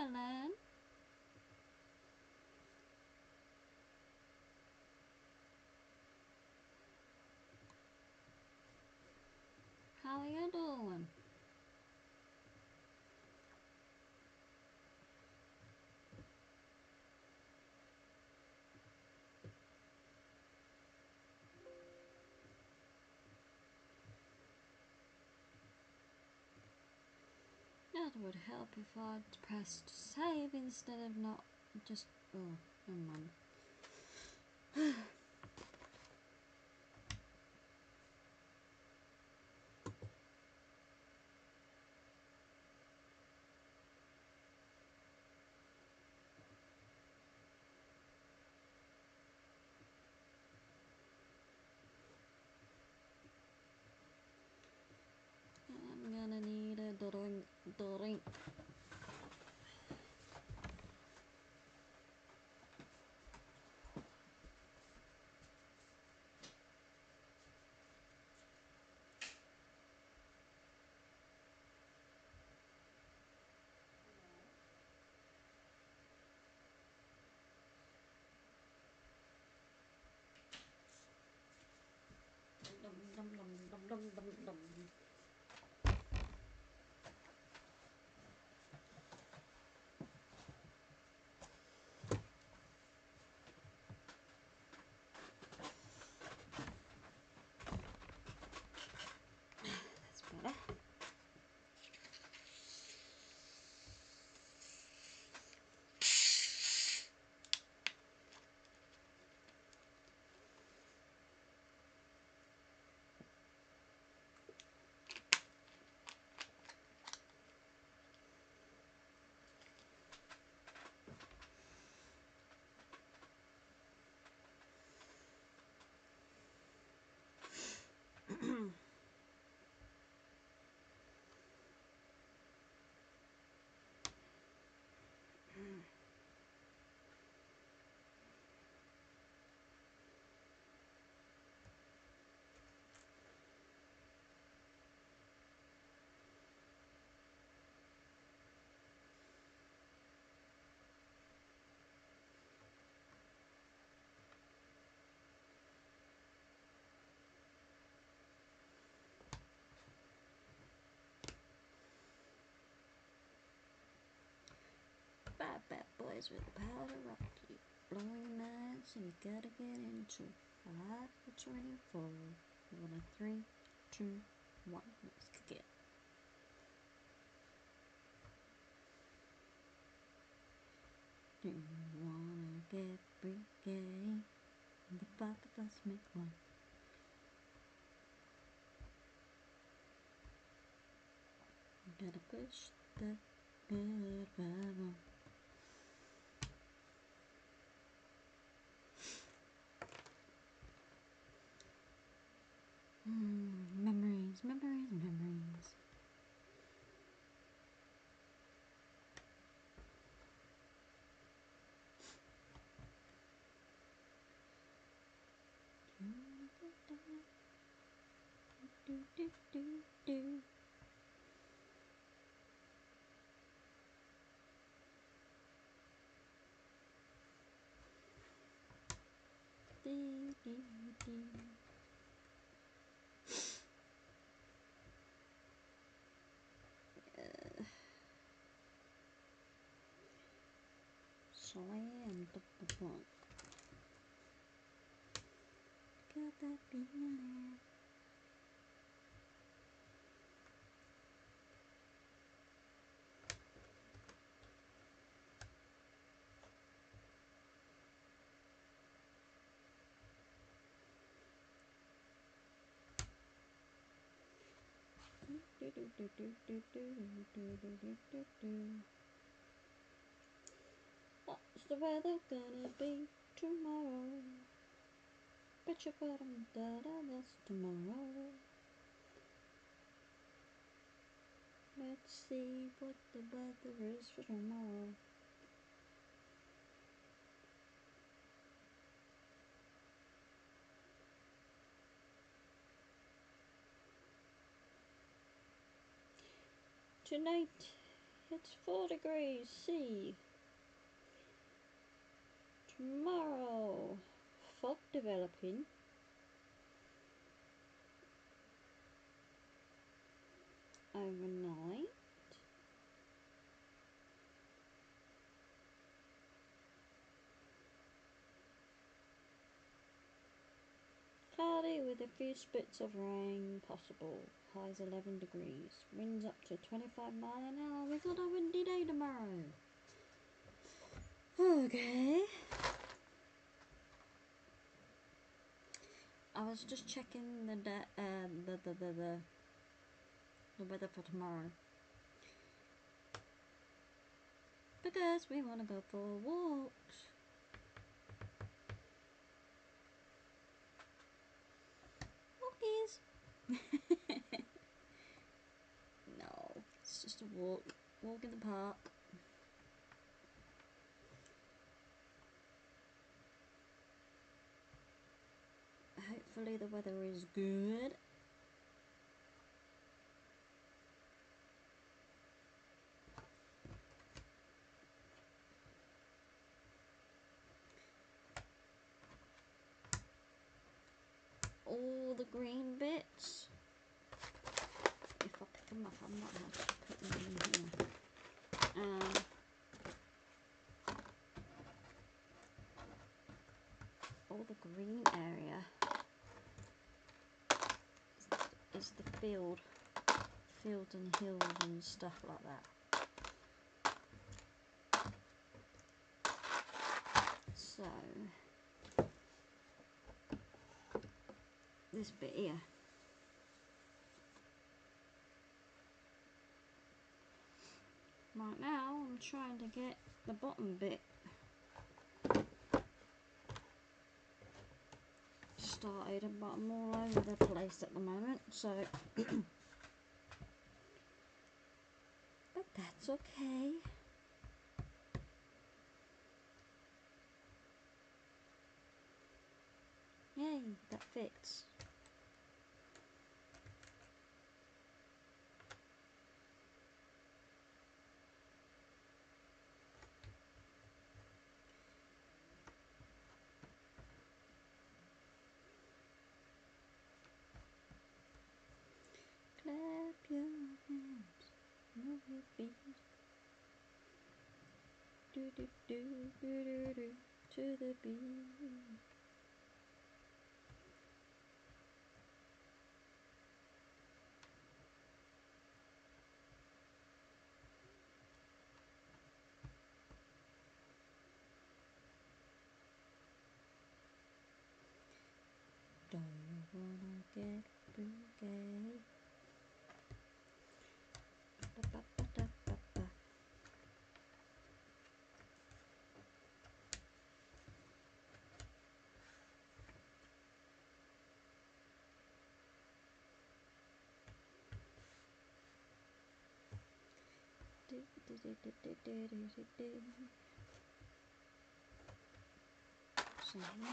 Ellen. How are you doing? That would help if I pressed save instead of not just. Oh, never mind. I'm gonna need a drink. Dum, dum, dum, dum, dum, dum, dum. That's better. Bad boys with the power to rock you. Blowing nights and you gotta get into 5 for 24. You want a 3, 2, 1. Let's kick it. Do you wanna get freaky? The 5 of us make 1. You gotta push the good vibe on. Memories. Slam double bump. Got that feeling. What's the weather gonna be tomorrow? Bet you bottom dollar that's tomorrow. Let's see what the weather is for tomorrow. Tonight It's 4 degrees C. Tomorrow, fog developing. Overnight. Cloudy with a few spits of rain possible. Highs 11 degrees. Winds up to 25 miles an hour. We've got a windy day tomorrow. Okay. I was just checking the weather for tomorrow because we want to go for walks. Walkies. No, it's just a walk. Walk in the park. Hopefully the weather is good. All the green bits. If I pick them up, I'm not actually putting them in here. All the green area is the fields and hills and stuff like that. So this bit here. Right now I'm trying to get the bottom bit started, but I'm all over the place at the moment, so but that's okay. Yay, that fits. Clap your hands, move your feet, do do do do do do to the beat. Do you wanna get boogie? Ba, ba, ba, da, ba, ba. Do, do, do, do, do, do, do, do, do. So now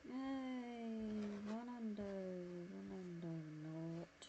yay, one under, not.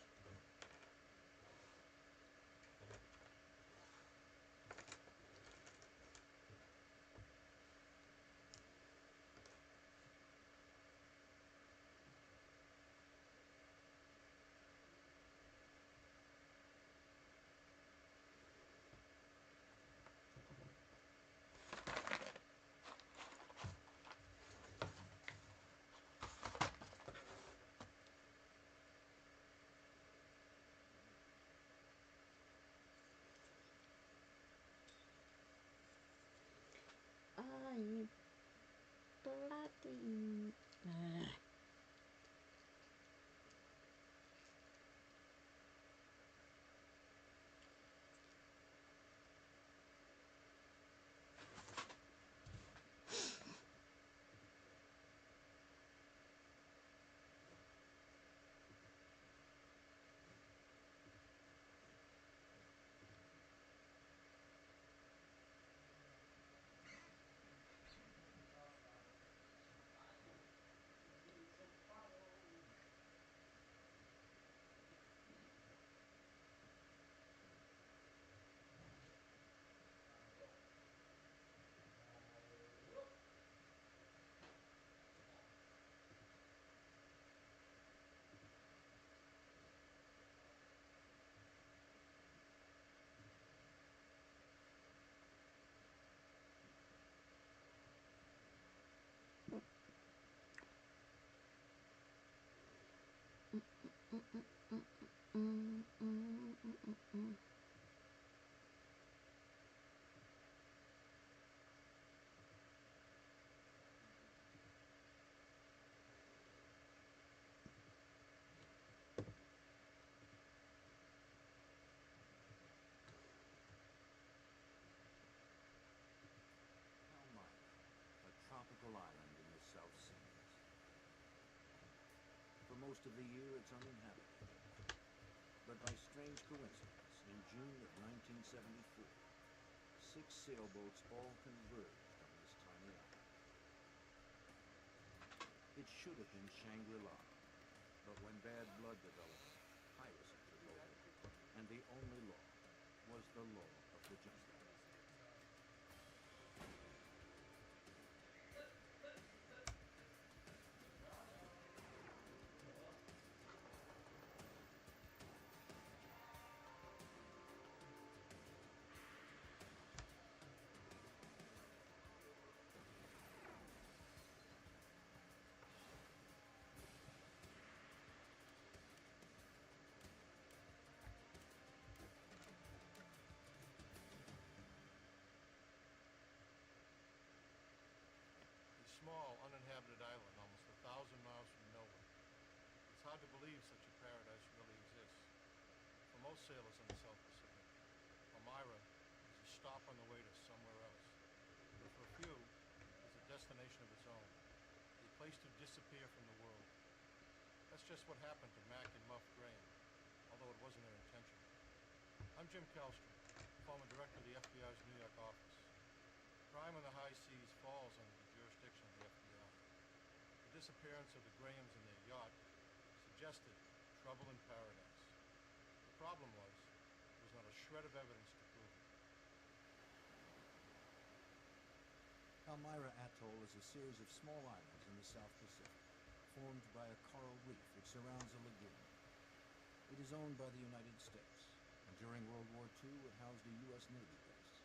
Mm, mm, mm, mm, mm. Palmyra, a tropical island in the South Seas. For most of the year, it's uninhabited. But by strange coincidence, in June of 1974, 6 sailboats all converged on this tiny island. It should have been Shangri-La, but when bad blood developed, piracy took over, and the only law was the law of the jungle. A small, uninhabited island almost 1,000 miles from nowhere. It's hard to believe such a paradise really exists. For most sailors in the South Pacific, Palmyra is a stop on the way to somewhere else. But for a few, it's a destination of its own, a place to disappear from the world. That's just what happened to Mac and Muff Graham, although it wasn't their intention. I'm Jim Kallstrom, former director of the FBI's New York office. Crime on the high seas falls under the jurisdiction of the FBI. The disappearance of the Grahams and their yacht suggested trouble in paradise. The problem was, there was not a shred of evidence to prove it. Palmyra Atoll is a series of small islands in the South Pacific, formed by a coral reef which surrounds a lagoon. It is owned by the United States, and during World War II it housed a U.S. Navy base.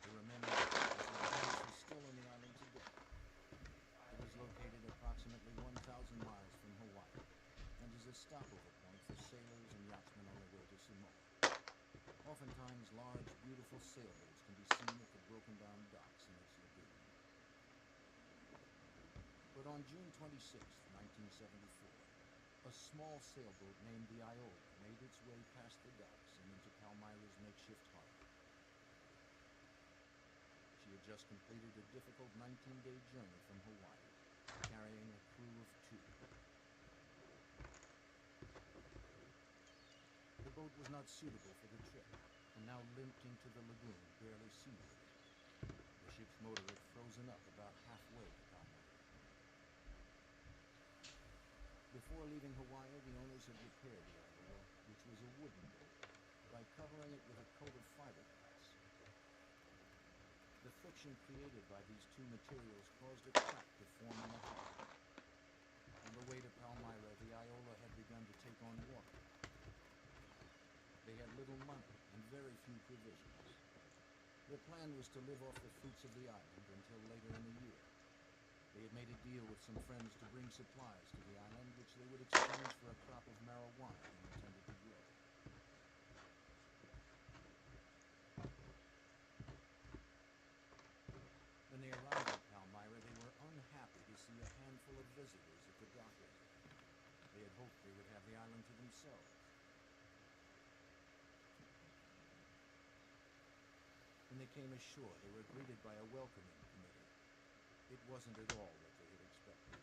The remaining base is still on the island today. It is located approximately 1,000 miles from Hawaii, and is a stopover point for sailors and yachtsmen on their way to Samoa. Oftentimes, large, beautiful sailboats can be seen at the broken-down docks in its lagoon. But on June 26, 1974, a small sailboat named the Iola made its way past the docks and into Palmyra's makeshift harbor. She had just completed a difficult 19-day journey from Hawaii, carrying a crew of 2. The boat was not suitable for the trip, and now limped into the lagoon, barely seaworthy. The ship's motor had frozen up about halfway to Palmyra. Before leaving Hawaii, the owners had repaired the Iola, which was a wooden boat, by covering it with a coat of fiberglass. The friction created by these two materials caused a crack to form in the hull. On the way to Palmyra, the Iola had begun to take on water. They had little money and very few provisions. Their plan was to live off the fruits of the island until later in the year. They had made a deal with some friends to bring supplies to the island, which they would exchange for a crop of marijuana they intended to grow. When they arrived at Palmyra, they were unhappy to see a handful of visitors at the dock area. They had hoped they would have the island to themselves. When they came ashore, they were greeted by a welcoming committee. It wasn't at all what they had expected.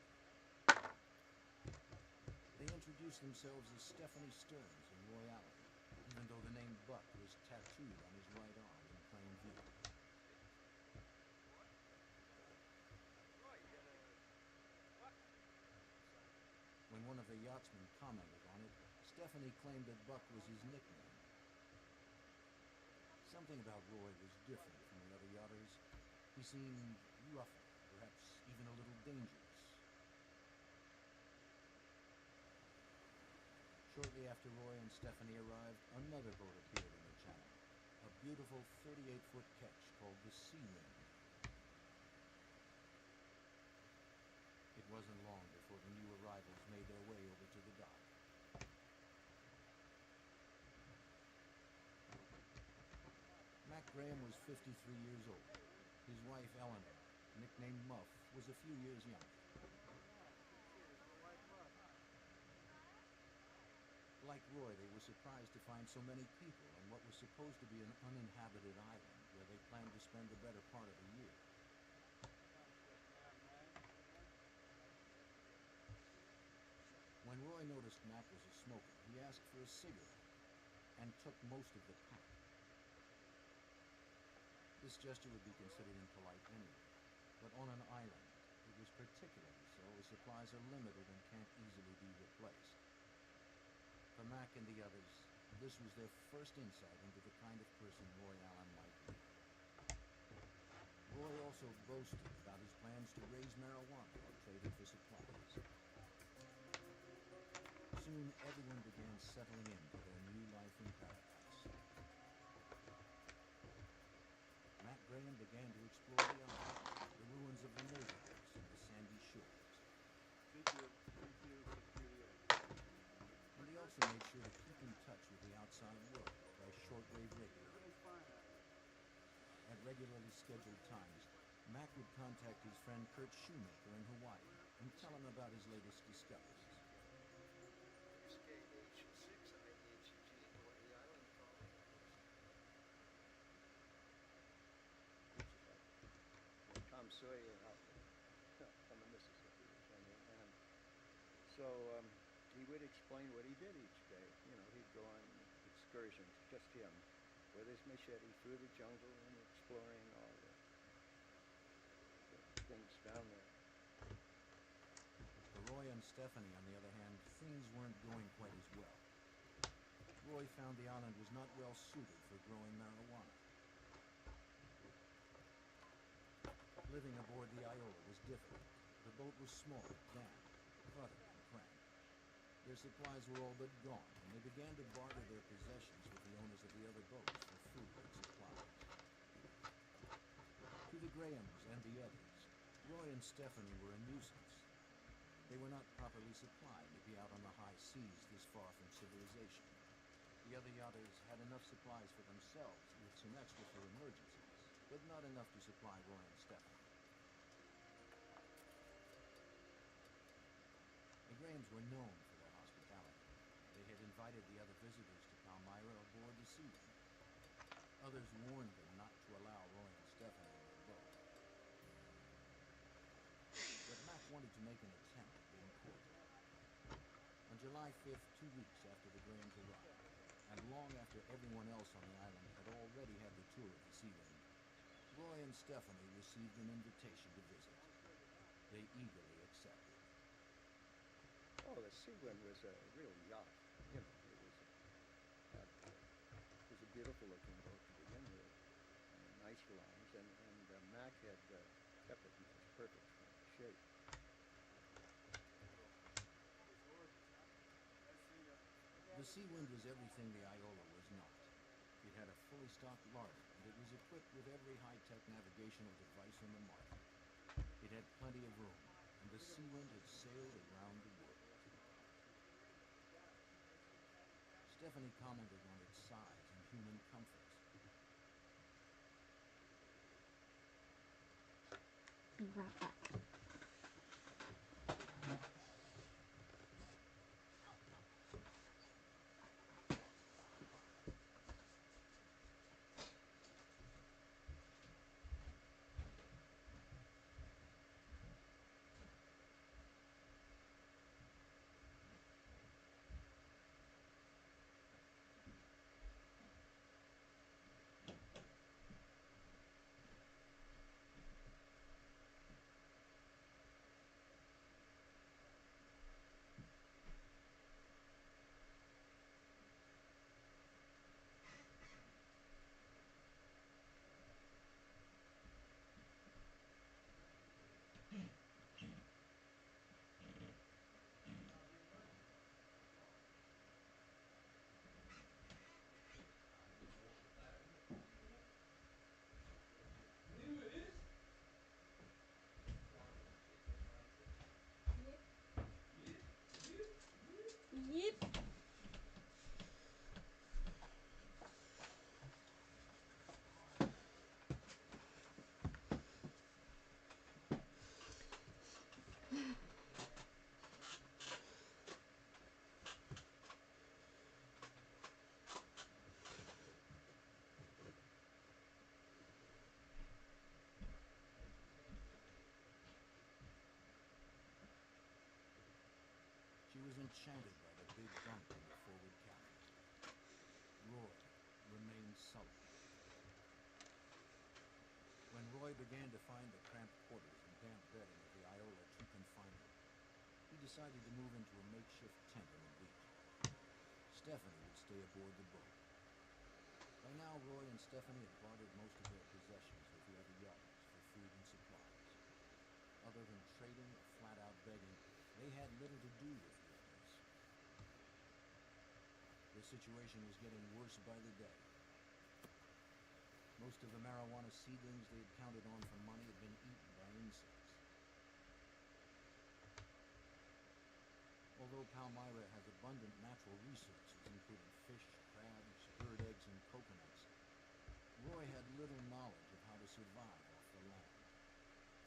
They introduced themselves as Stephanie Stearns and Roy Allen, even though the name Buck was tattooed on his right arm in plain view. When one of the yachtsmen commented on it, Stephanie claimed that Buck was his nickname. Something about Roy was different from the other yachters. He seemed rougher, perhaps even a little dangerous. Shortly after Roy and Stephanie arrived, another boat appeared in the channel, a beautiful 38-foot ketch called the Sea Wind. It wasn't long before the new arrivals made their way over to the dock. Mac Graham was 53 years old. His wife, Eleanor, nicknamed Muff, was a few years younger. Like Roy, they were surprised to find so many people on what was supposed to be an uninhabited island where they planned to spend the better part of the year. When Roy noticed Mac was a smoker, he asked for a cigarette and took most of the pack. This gesture would be considered impolite anyway, but on an island, it was particularly so as supplies are limited and can't easily be replaced. For Mac and the others, this was their first insight into the kind of person Roy Allen might be. Roy also boasted about his plans to raise marijuana or trade it for supplies. Soon, everyone began settling into their new life in paradise. Mac Graham began to explore the island, the ruins of the neighborhoods and the sandy shores. And he also made sure to keep in touch with the outside world by shortwave radio. At regularly scheduled times, Mac would contact his friend Kurt Shoemaker in Hawaii and tell him about his latest discoveries. Tom Sawyer out on the Mississippi or something. And so he would explain what he did each day. You know, he'd go on excursions, just him, with his machete through the jungle and exploring all the things down there. For Roy and Stephanie, on the other hand, things weren't going quite as well. Roy found the island was not well suited for growing marijuana. Living aboard the Iola was difficult. The boat was small, damp, cluttered, and cramped. Their supplies were all but gone, and they began to barter their possessions with the owners of the other boats for food and supplies. To the Grahams and the others, Roy and Stephanie were a nuisance. They were not properly supplied to be out on the high seas this far from civilization. The other yachters had enough supplies for themselves, with some extra for emergencies, but not enough to supply Roy and Stephanie. The Grahams were known for their hospitality. They had invited the other visitors to Palmyra aboard to see them. Others warned them not to allow Roy and Stephanie in their boat. But Mac wanted to make an attempt at being cordial. On July 5th, 2 weeks after the Grahams arrived, and long after everyone else on the island had already had the tour of the Seawind, Roy and Stephanie received an invitation to visit. They eagerly accepted. Oh, the Seawind was a real yacht. You know, it was a beautiful looking boat to begin with. Nice lines, and Mac had kept it in just perfect shape. The Seawind was everything the Iola was not. It had a fully stocked larder, and it was equipped with every high-tech navigational device on the market. It had plenty of room, and the Seawind had sailed around the world. Stephanie commented on its size and human comforts. Be right back. was enchanted by the big bunk in the forward cabin. Roy remained sullen. When Roy began to find the cramped quarters and damp bedding of the Iola too confining, he decided to move into a makeshift tent on the beach. Stephanie would stay aboard the boat. By now, Roy and Stephanie had bartered most of their possessions with the other yachters for food and supplies. Other than trading or flat-out begging, they had little to do with lifters. The situation was getting worse by the day. Most of the marijuana seedlings they had counted on for money had been eaten by insects. Although Palmyra has abundant natural resources, including fish, crabs, bird eggs, and coconuts, Roy had little knowledge of how to survive off the land.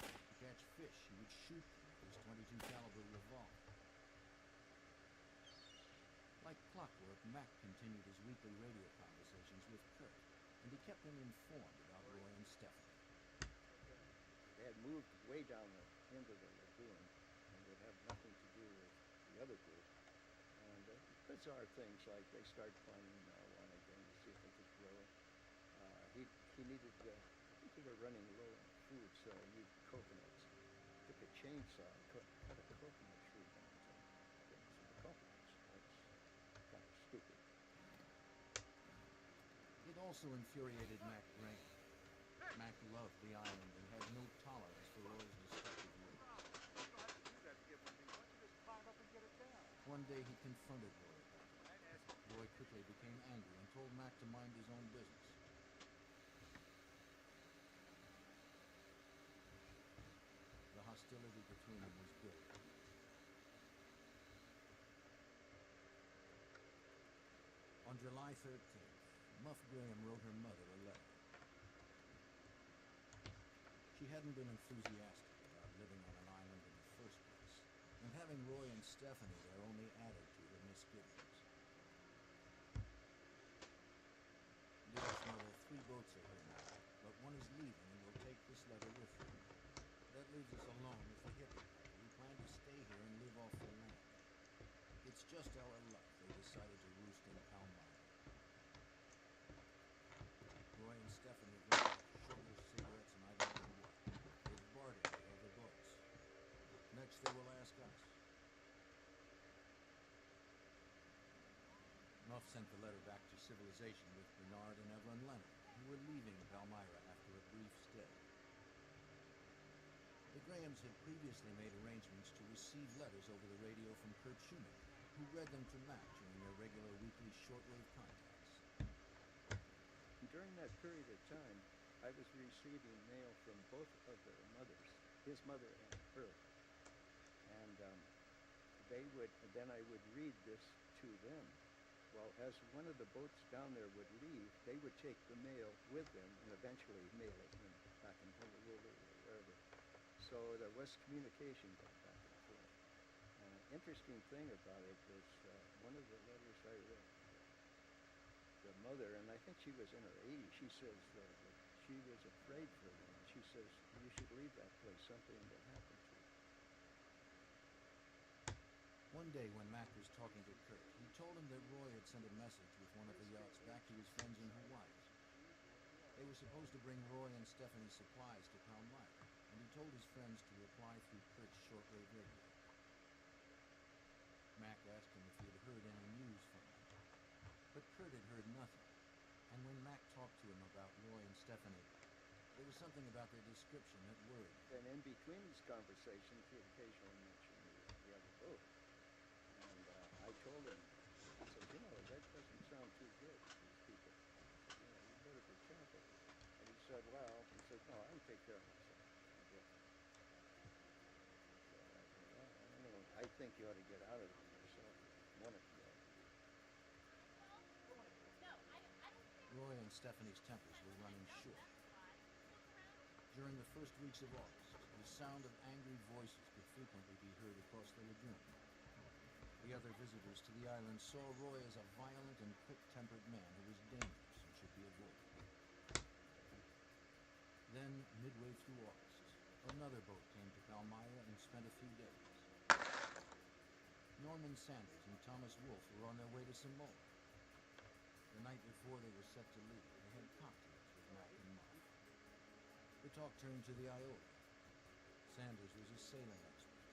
To catch fish, he would shoot them with his .22 caliber revolver. Like clockwork, Mac continued his weekly radio conversations with Kurt, and he kept him informed about Roy and Stephanie. They had moved way down into the lagoon and would have nothing to do with the other group. And bizarre things like they started planting marijuana again to see if they could grow it. He needed, I think they were running low on food, so he needed coconuts. Took a chainsaw and cut a coconut tree down to get some coconuts. That's kind of stupid. It also infuriated Mac Graham. Mac loved the island and had no tolerance for Roy's destructive ways. One day he confronted Roy about it. Roy quickly became angry and told Mac to mind his own business. The hostility between them was building. On July 13th, Muff Graham wrote her mother a letter. She hadn't been enthusiastic about living on an island in the first place, and having Roy and Stephanie there only added to her misgivings. Dearest Mother, 3 boats are here now, but one is leaving and will take this letter with them. That leaves us alone with the hippie couple who plan to stay here and live off the land. It's just our luck they decided to roost in Palmyra. Roy and Stephanie have run out of sugar, cigarettes, and I don't know what. They've bartered with other boats. Next they will ask us. Muff sent the letter back to civilization with Bernard and Evelyn Leonard, who were leaving Palmyra after a brief stay. The Grahams had previously made arrangements to receive letters over the radio from Kurt Shoemaker, who read them to Mac during their regular weekly shortwave contacts. During that period of time, I was receiving mail from both of their mothers, his mother and her. And then I would read this to them. Well, as one of the boats down there would leave, they would take the mail with them and eventually mail it back in Honolulu or wherever. So there was communication going back and forth. Interesting thing about it was one of the letters I read, the mother, and I think she was in her 80s, she says that she was afraid for them. She says, you should leave that place, something will happen to you. One day when Mac was talking to Kurt, he told him that Roy had sent a message with one of the yachts back to his friends in Hawaii. They were supposed to bring Roy and Stephanie supplies to Palmyra, and he told his friends to reply through Kurt's shortwave radio. Mac asked him if he had heard any news from them, but Kurt had heard nothing, and when Mac talked to him about Roy and Stephanie, there was something about their description that worried him. And in between these conversations, he occasionally mentioned the other boat. And I told him, I said, that doesn't sound too good to these people. You better be careful. And he said, no, I can take care of myself. I'm good. So I said, well, I don't know. I think you ought to get out of there yourself. One of you ought to. Roy and Stephanie's tempers were running short. During the first weeks of August, the sound of angry voices could frequently be heard across the lagoon. The other visitors to the island saw Roy as a violent and quick-tempered man who was dangerous and should be avoided. Then, midway through August, another boat came to Palmyra and spent a few days. Norman Sanders and Thomas Wolfe were on their way to Samoa. The night before they were set to leave, they had cocktails with Mac and Muff. The talk turned to the Iola. Sanders was a sailing expert.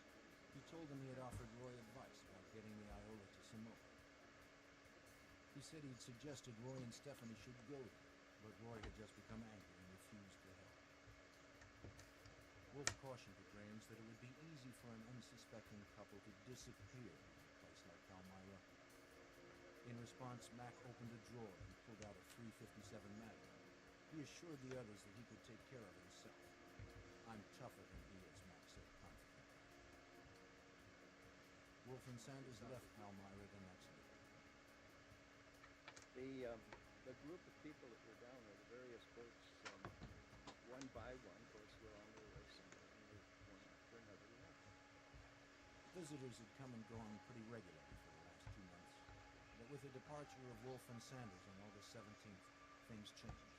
He told them he had offered Roy advice about getting the Iola to Samoa. He said he'd suggested Roy and Stephanie should go there, but Roy had just become angry and refused to help. Wolfe cautioned the Grahams that it would be easy for an unsuspecting couple to disappear in a place like Palmyra. In response, Mac opened a drawer and pulled out a .357 Magnum. He assured the others that he could take care of himself. "I'm tougher than he is," Mac said confidently. Wolfe and Sanders left Palmyra the next day. The group of people that were down there, the various boats, one by one, of course, were on their way somewhere, and they one after another left. Visitors had come and gone pretty regularly for the last 2 months, but with the departure of Wolfe and Sanders on August 17th, things changed.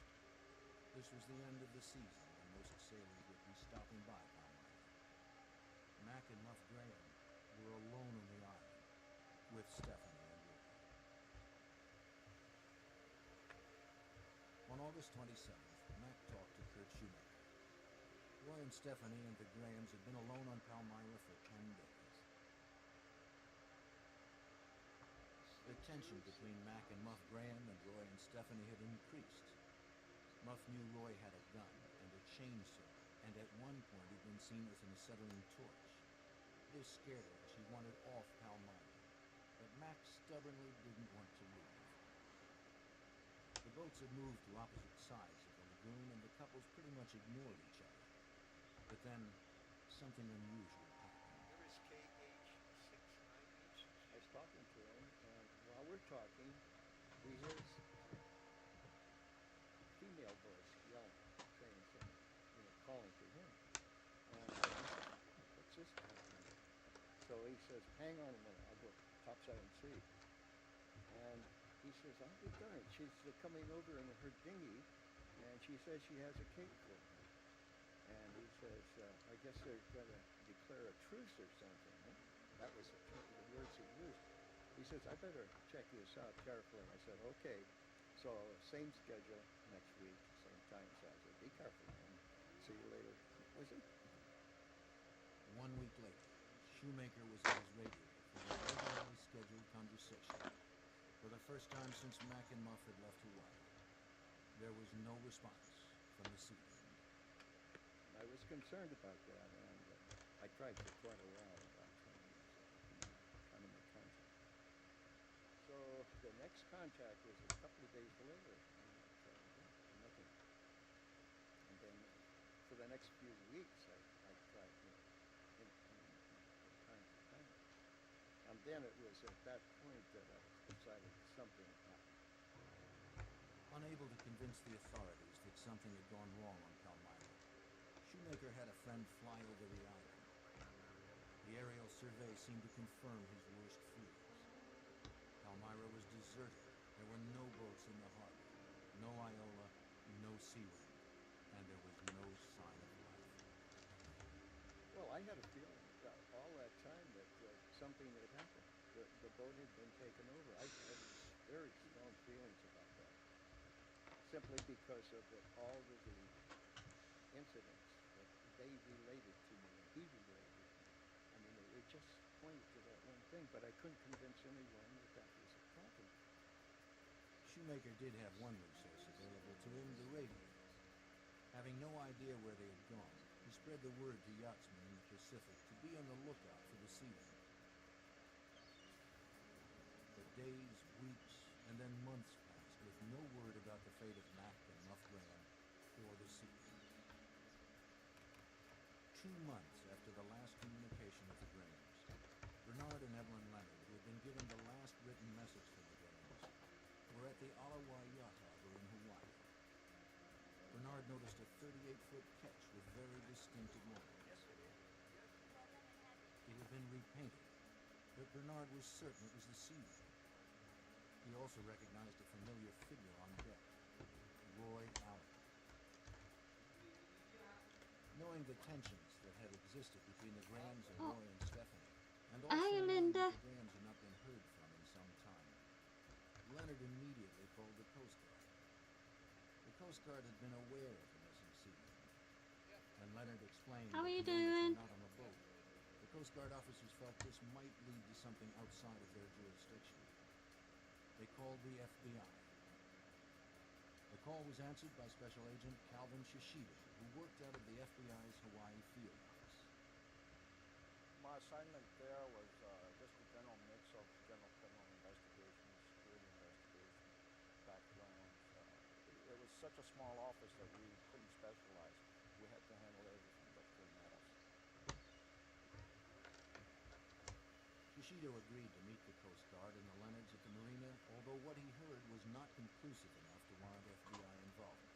This was the end of the season when most sailors would be stopping by Palmyra. Mac and Muff Graham were alone on the island with Stephanie and Roy. On August 27th, Mac talked to Kurt Shoemaker. Roy and Stephanie and the Grahams had been alone on Palmyra for 10 days. The tension between Mac and Muff Graham and Roy and Stephanie had increased. Muff knew Roy had a gun and a chainsaw, and at one point he'd been seen with an acetylene torch. This scared her and she wanted off Palmyra, but Mac stubbornly didn't want to leave. The boats had moved to opposite sides of the lagoon, and the couples pretty much ignored each other. But then, something unusual happened. Where is KH690? I was talking to him, and while we're talking, we hear female voice yelling, saying something, calling to him. And I said, "What's this happening?" So he says, "Hang on a minute, I'll go topside and see." And he says, "I'll be darned. She's coming over in her dinghy, and she says she has a cake for me." And he says, "I guess they're going to declare a truce or something." Huh? That was the words he used. He says, "I better check this out carefully." I said, "Okay." So same schedule next week, same time. So I said, "Be careful, man. See you later." Was he? 1 week later, Shoemaker was at his radio for a regularly scheduled conversation. For the first time since Mac and Muff had left Hawaii, there was no response from the sea wind. I was concerned about that, and I tried for quite a while about trying to kind of make contact. So the next contact was a couple of days later, and nothing. And then for the next few weeks, I tried, from time to time. And then it was at that point that I decided something had happened. Unable to convince the authorities that something had gone wrong on Palmyra, Shoemaker had a friend fly over the island. The aerial survey seemed to confirm his worst fears. Palmyra was deserted. There were no boats in the harbor, no Iola, no sea wind, and there was no sign of life. Well, I had a feeling that all that time that something had happened. The boat had been taken over. I had very strong feelings about that, simply because of all of the incidents that they related to me and he related to me. I mean, it just pointed to that one thing, but I couldn't convince anyone that was a problem. Shoemaker did have one resource available to him, the radio. Having no idea where they had gone, he spread the word to yachtsmen in the Pacific to be on the lookout for the sea wind. But days, weeks, and then months passed with no word about the fate of Mac and Muff Graham or the sea wind. 2 months after the last communication with the Grahams, Bernard and Evelyn Leonard, who had been given the last written message from the Grahams, were at the Alawa Yacht Harbor in Hawaii. Bernard noticed a 38-foot ketch with very distinctive lines. It had been repainted, but Bernard was certain it was the sea wind. He also recognized a familiar figure on deck, Roy Allen. Knowing the tensions that had existed between the Grahams and Roy and Stephanie, and also Hi, knowing Linda. that the Grahams and Coast Guard had been aware of the missing seaman, and Leonard explained How that are you the owners doing? were not on the boat. The Coast Guard officers felt this might lead to something outside of their jurisdiction. They called the FBI. The call was answered by Special Agent Calvin Shishida, who worked out of the FBI's Hawaii field office. My assignment there was just a general mix of general criminal investigations, security investigations, backgrounds. It was such a small office that we couldn't specialize. We had to handle everything that came at us. Shishida agreed to meet the Coast Guard and the Leonards at the marina, although what he heard was not conclusive enough to warrant FBI involvement.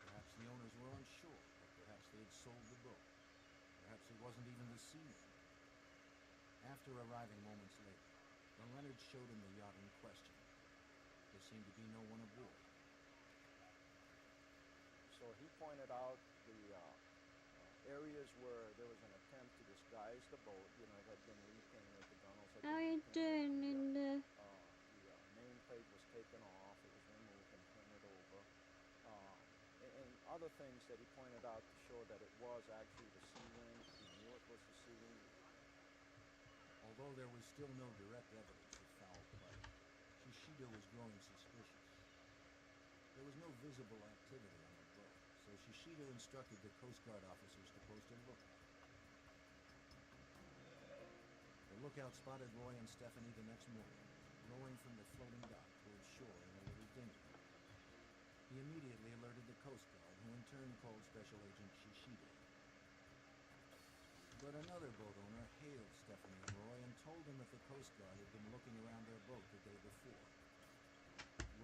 Perhaps the owners were unsure, or perhaps they had sold the boat. Perhaps it wasn't even the seaman. After arriving moments later, the Leonards showed him the yacht in question. There seemed to be no one aboard. So he pointed out the areas where there was an attempt to disguise the boat. You know, it had been repainted, the gunnels had How are been you doing, repainted. Linda? The nameplate was taken off, it was removed and painted over. And other things that he pointed out to show that it was actually the Sea Wing. He knew it was the Sea Wing. Although there was still no direct evidence of foul play, Shishida was growing suspicious. There was no visible activity on the boat, so Shishida instructed the Coast Guard officers to post a lookout. The lookout spotted Roy and Stephanie the next morning, rowing from the floating dock towards shore in a little dinghy. He immediately alerted the Coast Guard, who in turn called Special Agent Shishida. But another boat owner hailed Stephanie and Roy and told them that the Coast Guard had been looking around their boat the day before.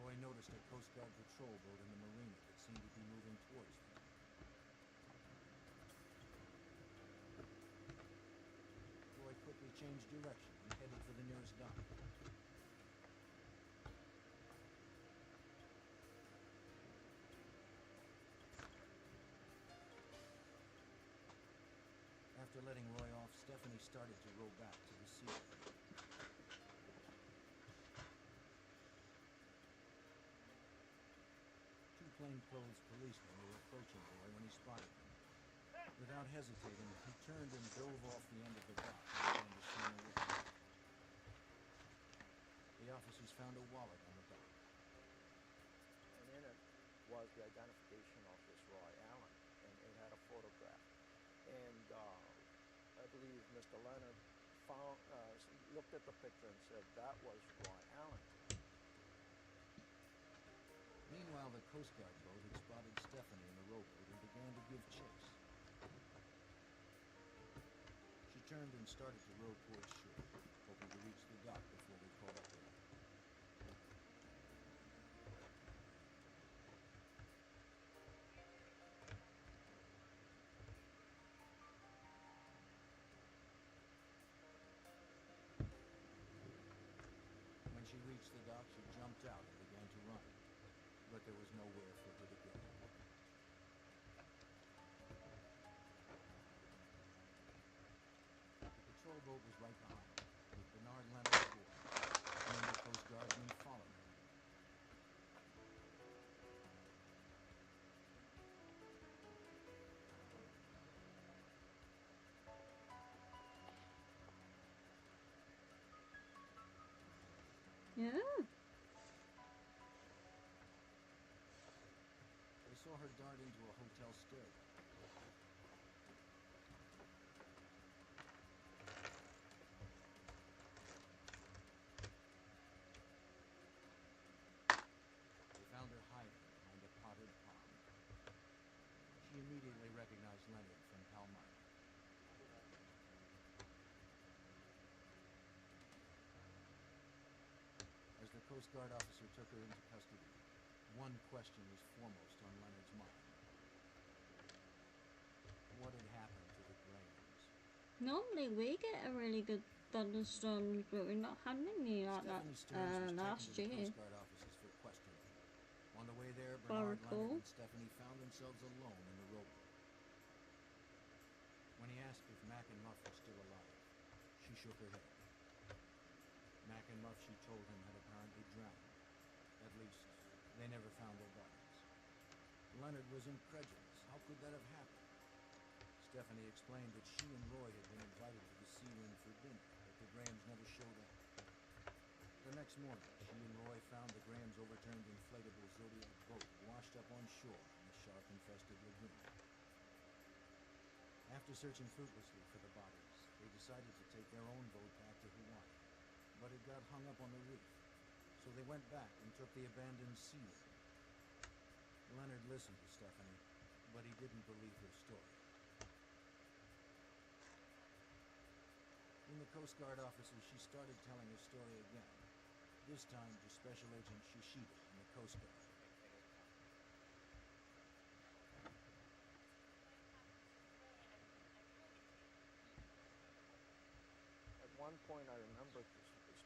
Roy noticed a Coast Guard patrol boat in the marina that seemed to be moving towards them. Roy quickly changed direction and headed for the nearest dock. After letting Roy off, Stephanie started to row back to the sea. Two plainclothes policemen were approaching Roy when he spotted them. Without hesitating, he turned and dove off the end of the dock and began to swim away. The officers found a wallet on the dock. And in it was the identification of this Roy Allen, and it had a photograph. And I believe Mr. Leonard looked at the picture and said that was Roy Allen. Meanwhile, the Coast Guard boat had spotted Stephanie in the rowboat and began to give chase. She turned and started to row towards shore, hoping to reach the dock before they caught up with her. When she reached the dock, she jumped out and began to run, but there was nowhere for her to go. The patrol boat was right behind her, with Bernard Leonard aboard, and the Coast Guardsmen followed her. Yeah. They saw her dart into a hotel stairwell. They found her hiding behind a potted palm. She immediately recognized Leonard from Palmyra. As the Coast Guard officer took her into custody, one question was foremost on Leonard's mind. What had happened to the Grahams? Normally we get a really good thunderstorm, but we're not had any like that Stephanie Stearns was last taken to the year. Coast Guard offices for questioning. On the way there, If I Bernard recall. Leonard and Stephanie found themselves alone in the rowboat. When he asked if Mac and Muff were still alive, she shook her head. Mac and Muff, she told him, had apparently drowned. At least, they never found their bodies. Leonard was incredulous. How could that have happened? Stephanie explained that she and Roy had been invited to the Sea Ring for dinner, but the Grahams never showed up. The next morning, she and Roy found the Grahams' overturned inflatable Zodiac boat washed up on shore in the shark-infested lagoon. After searching fruitlessly for the bodies, they decided to take their own boat back to Hawaii, but it got hung up on the reef, so they went back and took the abandoned Sea Ring. Leonard listened to Stephanie, but he didn't believe her story. In the Coast Guard offices, she started telling her story again, this time to Special Agent Shishido in the Coast Guard. At one point, I remember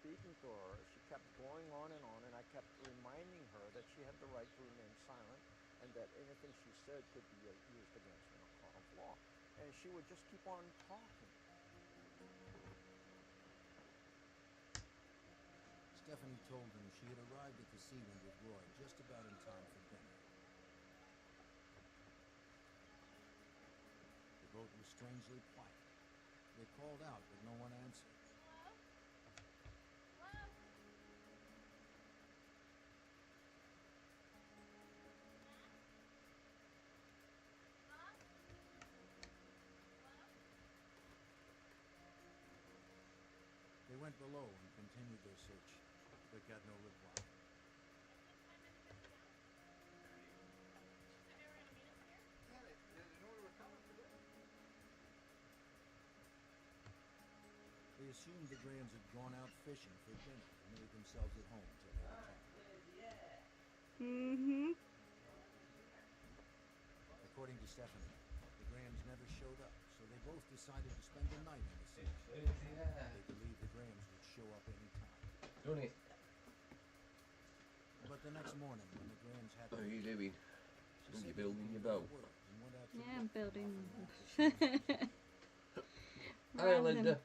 speaking to her. She kept going on, and I kept reminding her that she had the right to remain silent and that anything she said could be used against her in a court of law. And she would just keep on talking. Stephanie told him she had arrived at the Sea Ring with Roy just about in time for dinner. The boat was strangely quiet. They called out, but no one answered. They went below and continued their search, but got no reply. They assumed the Grahams had gone out fishing for dinner and made themselves at home till they returned. Mm-hmm. According to Stephanie, the Grahams never showed up, so they both decided to spend the night in the sea. They believed the Grahams would show up any time. Done it. But the next morning, when the Grahams had How are you doing? she You said building they your didn't boat? know the word and went out to Yeah, I'm look, building. offering out that she was Hi, Random. Linda.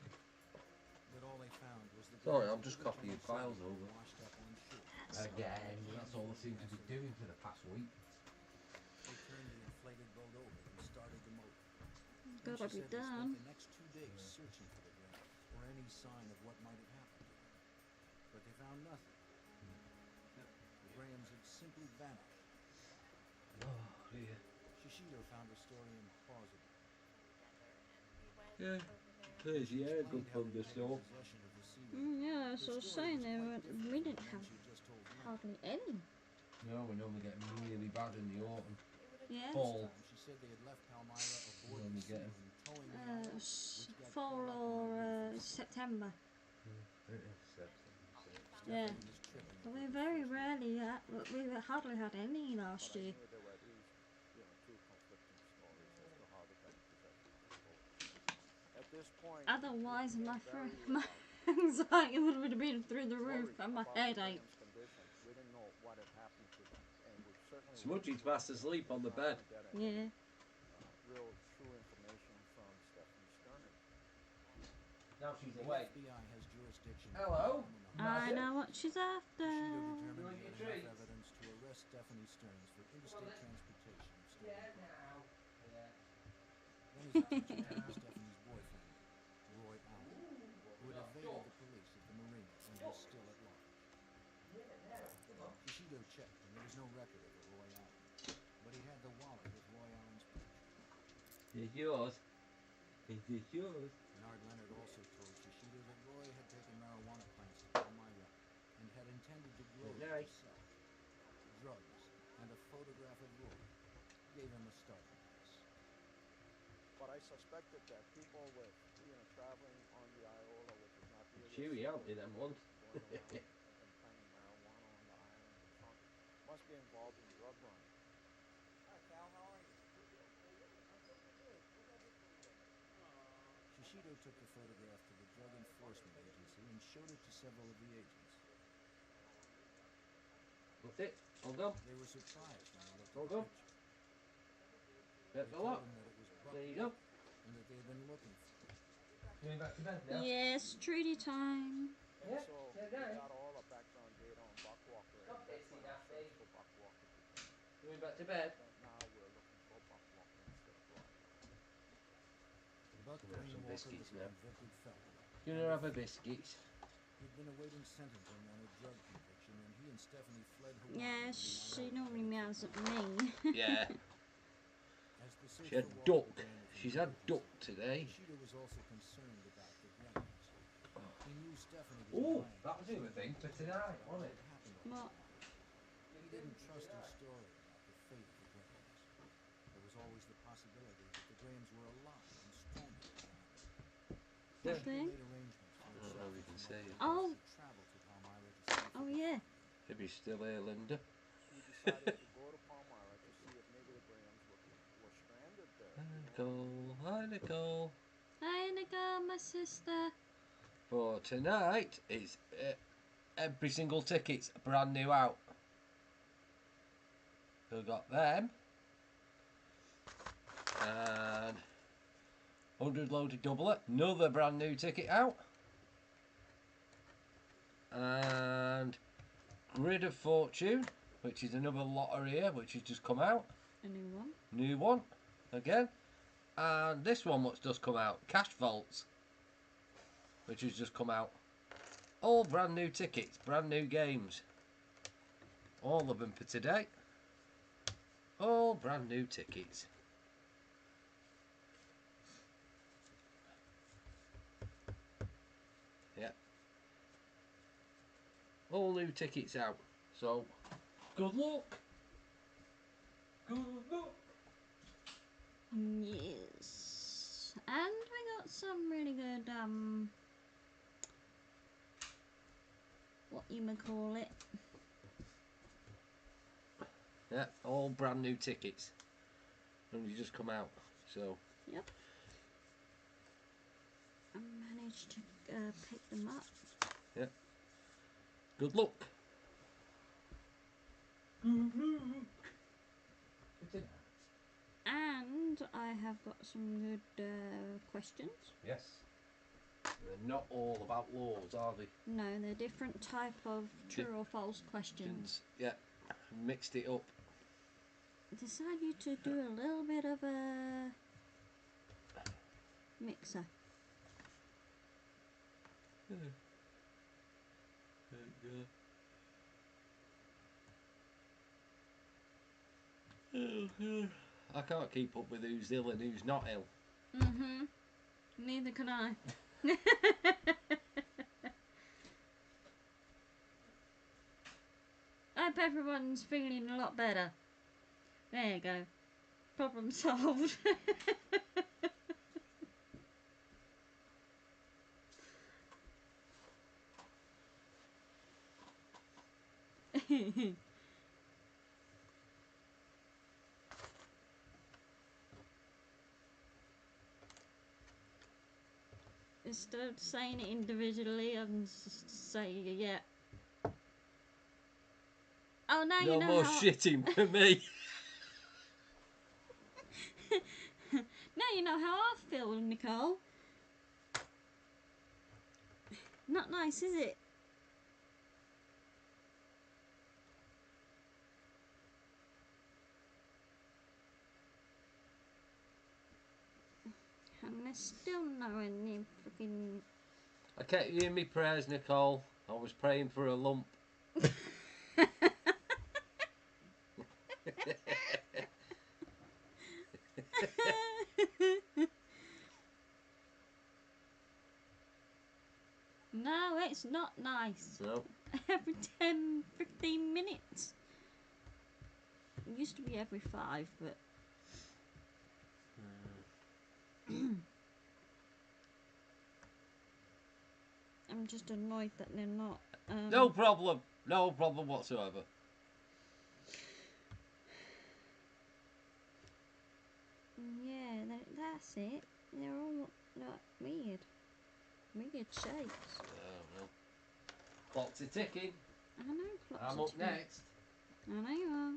But all they found was the Sorry, Grahams I'm just original copying sea files ring over. washed up on shore. Again, that's all I seem to be doing for the past week. They turned the inflated boat over and started the motor. And Gotta she be said they done. spent the next 2 days searching for the Grahams or any sign of what might have happened to them. But they found nothing. The Grahams had simply vanished. Oh, dear. Shishido found the story implausible. Yeah. There's yeah, good Explained how they'd taken thunderstorm. possession of the Sea Ring. Yeah, Her as I was story saying, was there quite were, different we from didn't the one have she had just told Leonard. hardly any. No, we normally get really bad in the autumn. Yeah. Fall. This time, she said they had left Palmyra aboard When the we Sea get 'em. Ring, towing the island, which got Fall caught up on or the reef. September. It is September. Yeah. Stephanie was tripping But over we the very first rarely had, we hardly had any last But I year. knew there were at least, two conflicting stories as to how they got in possession of the boat. At this point, Otherwise, we my became my anxiety would have been through the roof worried and my about the headache. Graham's condition. We didn't know what had happened to them, and we certainly Smudgy's fast asleep on the bed. Get any, Yeah. real true information from Stephanie Sterner. Now she's The awake. FBI has jurisdiction. Hello? over I Palmyra. know what she's after. Shishido You determined want he your had enough treats? evidence to arrest Stephanie Stearns for interstate transportation of stolen property. now. Yeah. Then his attention turned to Stephanie's boyfriend, Roy Allen, who had evaded the police at the marina and was still at large. Shishido checked, and there was no record of a Roy Allen, but he had the wallet with Roy Allen's picture. It's yours. It is yours. Bernard Leonard also told Shishido that Roy had taken marijuana plants to Palmyra and had intended to grow Good them night. himself. Drugs and a photograph of Roy gave him a starting place. But I suspected that people with, traveling on the Iola, which is not really Chewy out me them once. going around and planting marijuana on the island and trunk, must be involved in drug running. Hi, Cal. How are you? Shishido took the photograph to the Drug Enforcement Agency and showed it to several of the agents. That's it. All done. They were surprised when they looked All at the done. picture. That's They a told lot. him that it was There you buckwheat go. and that they had been looking for it. Going back to bed now? Yes, treaty time. And Yeah, so sit we down. got all the background data on Buckwalker, Stop and that's pissing when our at me. search for Buckwalker began. Going back to bed. But now Buck We'll have some Greenwalker biscuits was a now. convicted felon. You don't have a biscuits? He'd been awaiting sentencing on a drug conviction when he and Stephanie fled Hawaii. Yeah, to she Iowa. normally meows at me. Yeah. As the search She had for Walker duck. began with She's had urgency, duck today. Ishida was also concerned about the Grands. He knew Stephanie was Oh, lying. that was the other thing for tonight, wasn't it? Happened. What? He didn't trust her story about the fate of the Grahams. There was always the possibility that the Grahams were alive and stronger than Diamond. Yeah. What thing? Made arrangements for I don't know if you can say it. Oh. to travel to Palmyra to see Oh yeah. If you're still here, Linda. We decided to go to Palmyra to see if maybe the Grahams were stranded there. Hi, you know? Nicole. Hi, Nicole. Hi, Nicole, my sister. For tonight, it's every single ticket's brand new out. We've got them. And 100 loaded doubler, another brand new ticket out. And Grid of Fortune, which is another lottery here, which has just come out. A new one. New one, again. And this one what's just come out, Cash Vaults, which has just come out. All brand new tickets, brand new games. All of them for today. All brand new tickets. Yeah. All new tickets out. So, good luck. Good luck. Yes. And we got some really good, what you may call it. Yeah, all brand new tickets. Only just come out. So, Yep. I managed to pick them up. good luck. Good luck. For tonight. And I have got some good questions. Yes. They're not all about laws, are they? No, they're different type of true or false questions. Yeah, mixed it up. Decided to do a little bit of a mixer. I can't keep up with who's ill and who's not ill. Mm-hmm. Neither can I. I hope everyone's feeling a lot better. There you go. Problem solved. Instead of saying it individually, I'm just saying, yeah. Oh, now No you know more how. shitting for me. Now you know how I feel, Nicole. Not nice, is it? And there's still no any freaking. I kept you in my prayers, Nicole. I was praying for a lump. No, it's not nice. No. Every 10, 15 minutes. It used to be every 5, but. I'm just annoyed that they're not. No problem. No problem whatsoever. Yeah, that's it. They're all like weird. Weird shapes. Oh, no. Clock's a ticking. I know, clocks I'm are up ticking. next. I know you are.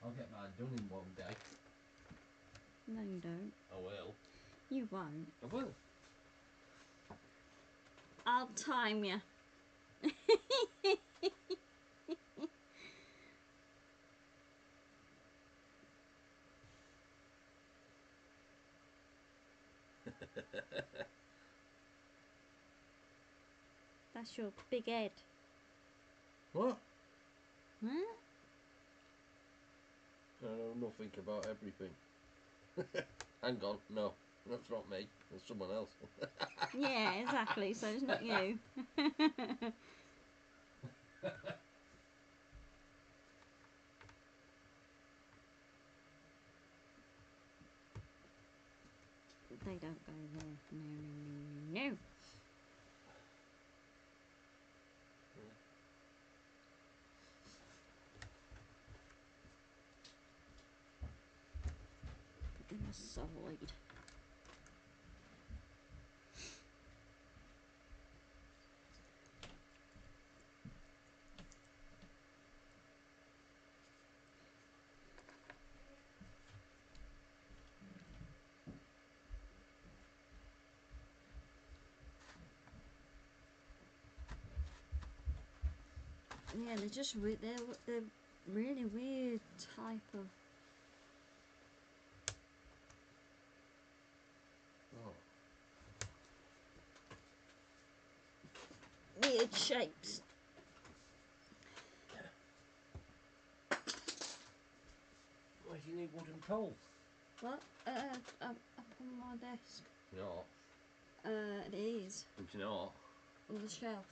I'll get mine done in one day. No, you don't. I will. You won't. I will. I'll time you. That's your big head. What? Huh? I know nothing about everything. Hang on, no, that's not me. That's someone else. Yeah, exactly. So it's not you. They don't go there. No, no, no, no, no. In the side. Yeah, they're just weird. They're really weird type of Oh. weird shapes. Why do you need wooden poles? What? Up on my desk. No, It is it's not. on the shelf.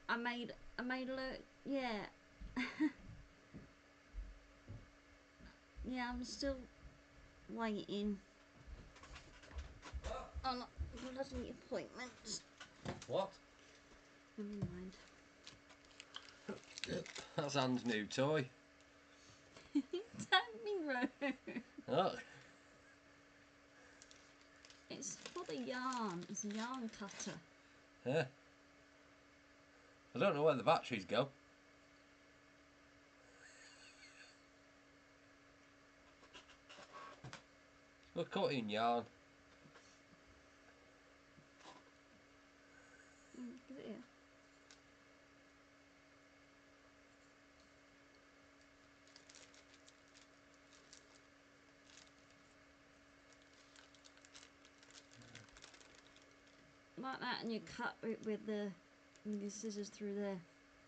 I made a load. Yeah. Yeah, I'm still waiting on bloody appointments. What? Never mind. That's Anne's new toy. Don't be rude. Oh, It's for the yarn. It's a yarn cutter. yeah. I don't know where the batteries go. We're cutting yarn. Is it here? Like that, and you cut it with the scissors through there,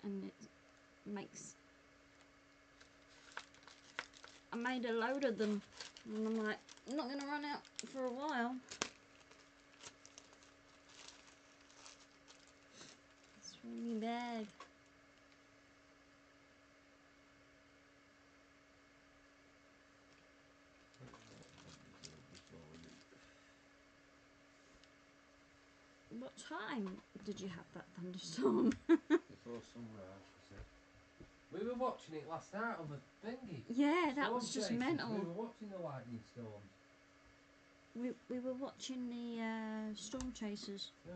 and it makes. I made a load of them, and I'm like, I'm not gonna run out for a while. It's from my bag. What time did you have that thunderstorm? Before sunrise, she said. We were watching it last night on the thingy. Yeah, that Storm was just chasers. mental. We were watching the lightning storms. We were watching the storm chasers. Yeah.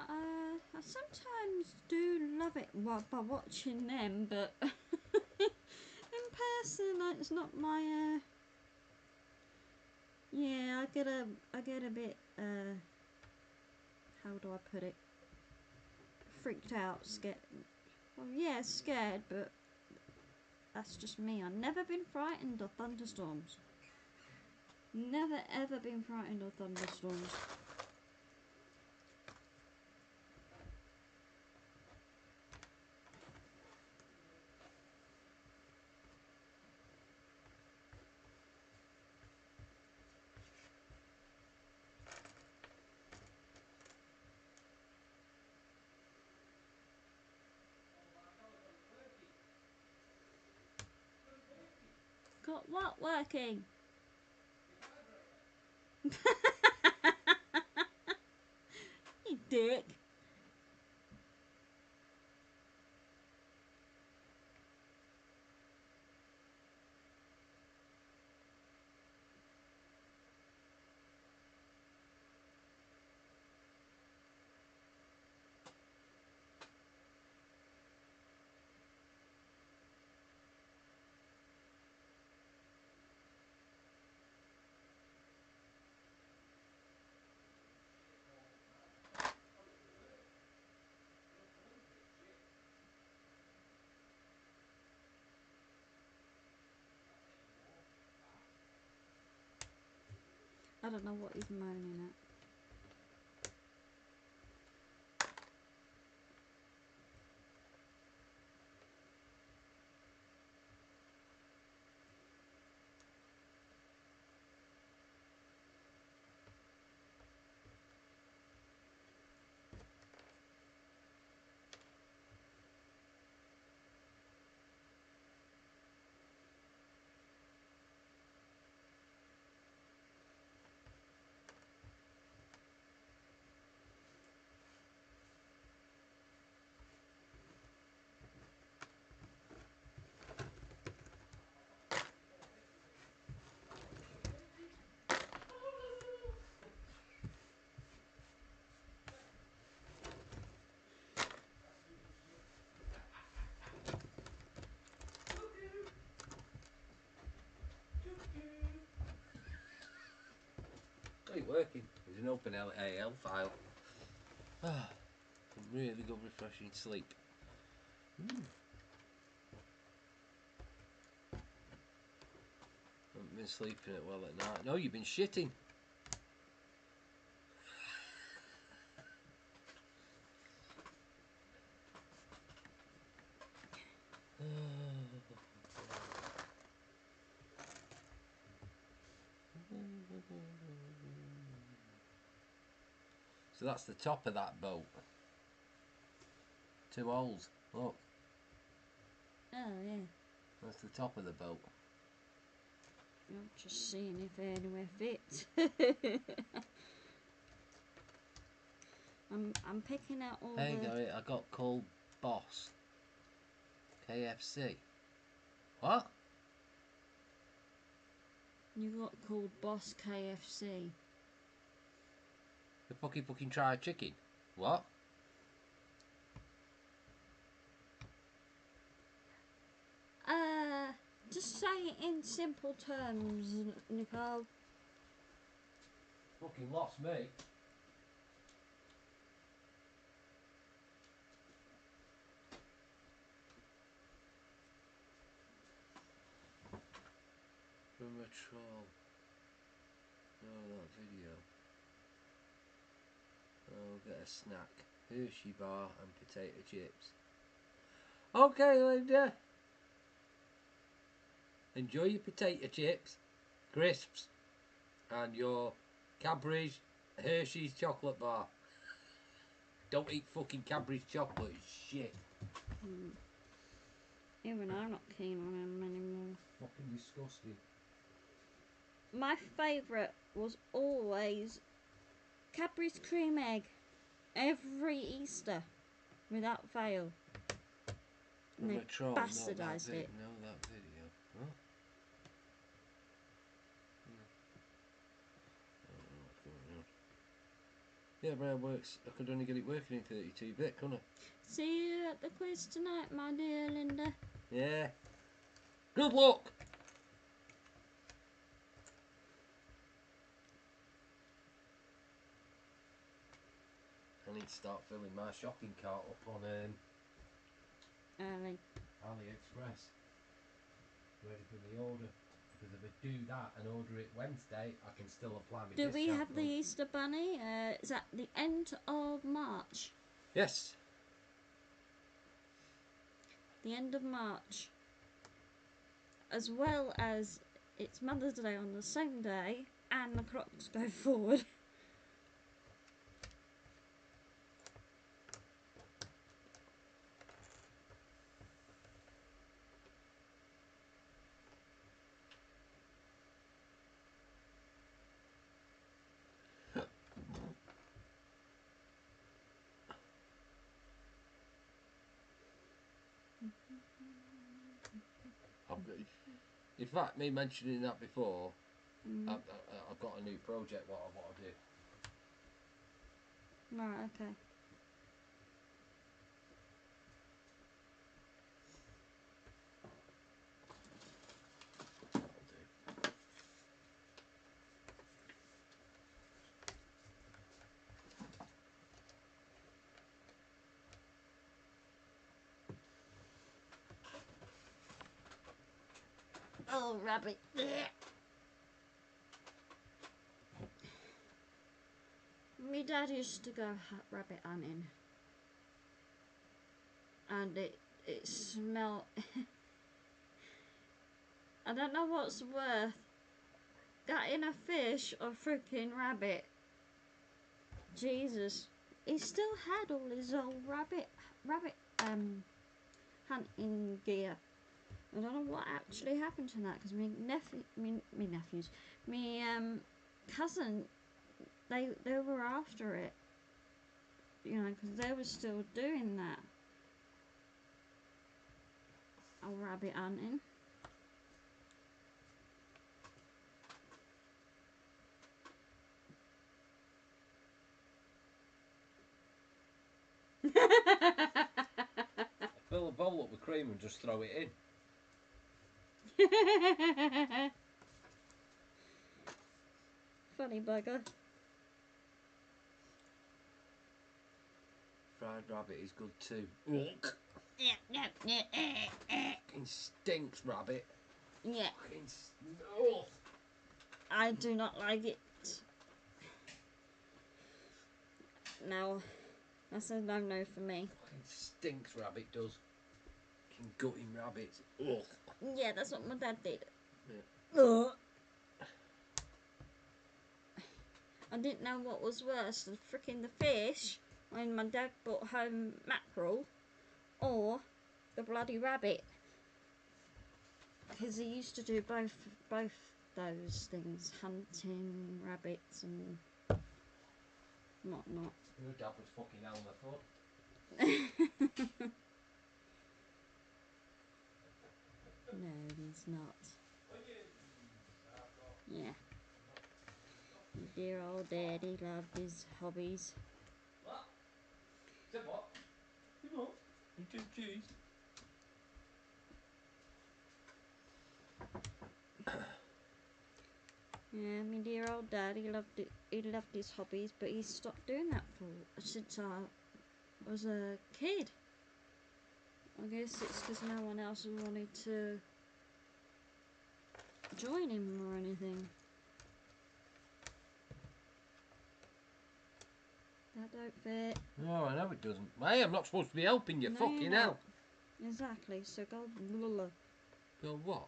I sometimes do love it by watching them, but in person, it's not my. Yeah, I get a bit. How do I put it? Freaked out, scared. Well, yeah, scared, but that's just me. I've never been frightened of thunderstorms. Never ever been frightened of thunderstorms. got what working? You dick. I don't know what he's moaning at. Got it working. It's an open LAL file. Some really good refreshing sleep. Haven't been sleeping it well at night. No, you've been shitting. So that's the top of that boat. 2 holes. Look, Oh, yeah. that's the top of the boat. I'm just seeing if anywhere fits. I'm picking out all Hey the... Gary, I got called boss. KFC. What? You got called Boss KFC. The fucking fried chicken. What? Just say it in simple terms, Nicole. Fucking lost me. From a troll. Oh, that video. Oh, get a snack. Hershey bar and potato chips. Okay, Linda. Enjoy your potato chips, crisps, and your Cadbury's Hershey's chocolate bar. Don't eat fucking Cadbury's chocolate, it's shit. Even I'm not keen on them anymore. Fucking disgusting. My favourite was always Cadbury's cream egg. Every Easter. Without fail. And From they a troll, bastardised it. No, that video. Huh? I don't know what's going on. Yeah, but it works. I could only get it working in 32-bit, couldn't I? See you at the quiz tonight, my dear Linda. Yeah. Good luck! I need to start filling my shopping cart up on AliExpress. Ready for the order. Because if I do that and order it Wednesday, I can still apply my Do discount we have code. the Easter Bunny? Is at the end of March. Yes. The end of March. As well as it's Mother's Day on the same day and the clocks go forward. In fact, me mentioning that before, Mm. I've got a new project what I want to do. Right, okay. That'll do. Oh, rabbit. My dad used to go rabbit hunting, and it smelled. I don't know what's worth, getting a fish or freaking rabbit. Jesus, he still had all his old rabbit hunting gear. I don't know what actually happened to that, because me nephews, me cousin, they were after it, you know, because they were still doing that. Oh, rabbit hunting. Fill a bowl up with cream and just throw it in. Funny bugger. Fried rabbit is good too. Yeah. Fucking stinks, rabbit. Yeah, Fucking ugh. I do not like it. No, that's a no for me. Fucking stinks, rabbit does. Fucking gutting rabbits. Ugh. Yeah, that's what my dad did. Yeah. Ugh. I didn't know what was worse, the fish when my dad brought home mackerel, or the bloody rabbit. Because he used to do both those things, hunting rabbits and whatnot. Your dad was fucking Elmer Fudd. No, he's not. Yeah. Dear old daddy loved his hobbies. What? Said what? What? Eat some cheese. Yeah, my dear old dad, he loved it. He loved his hobbies, but he stopped doing that since I was a kid. I guess it's because no one else wanted to join him or anything. That don't fit. No, I know it doesn't. Hey, I'm not supposed to be helping you. No, Fucking you're hell. not. Exactly. So go. Blah, blah. Go what?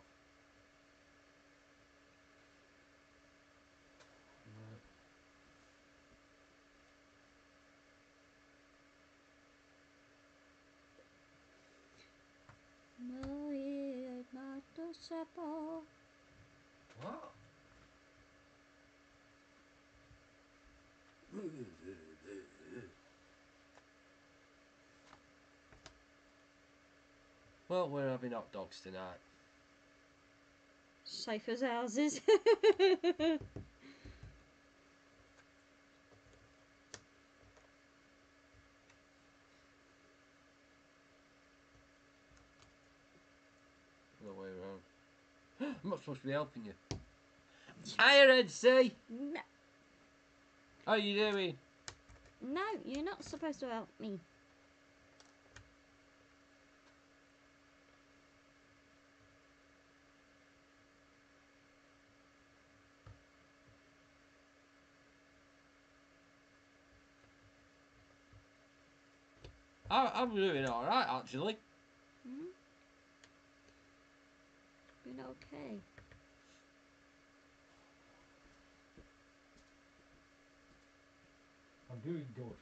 No, it's not the supper. What? Well, we're having hot dogs tonight. Safe as houses. Other way around. I'm not supposed to be helping you. Hiya, Red Sea. No, How you doing? no, you're not supposed to help me. I'm doing all right, actually. Hmm? Been okay. I'm doing good.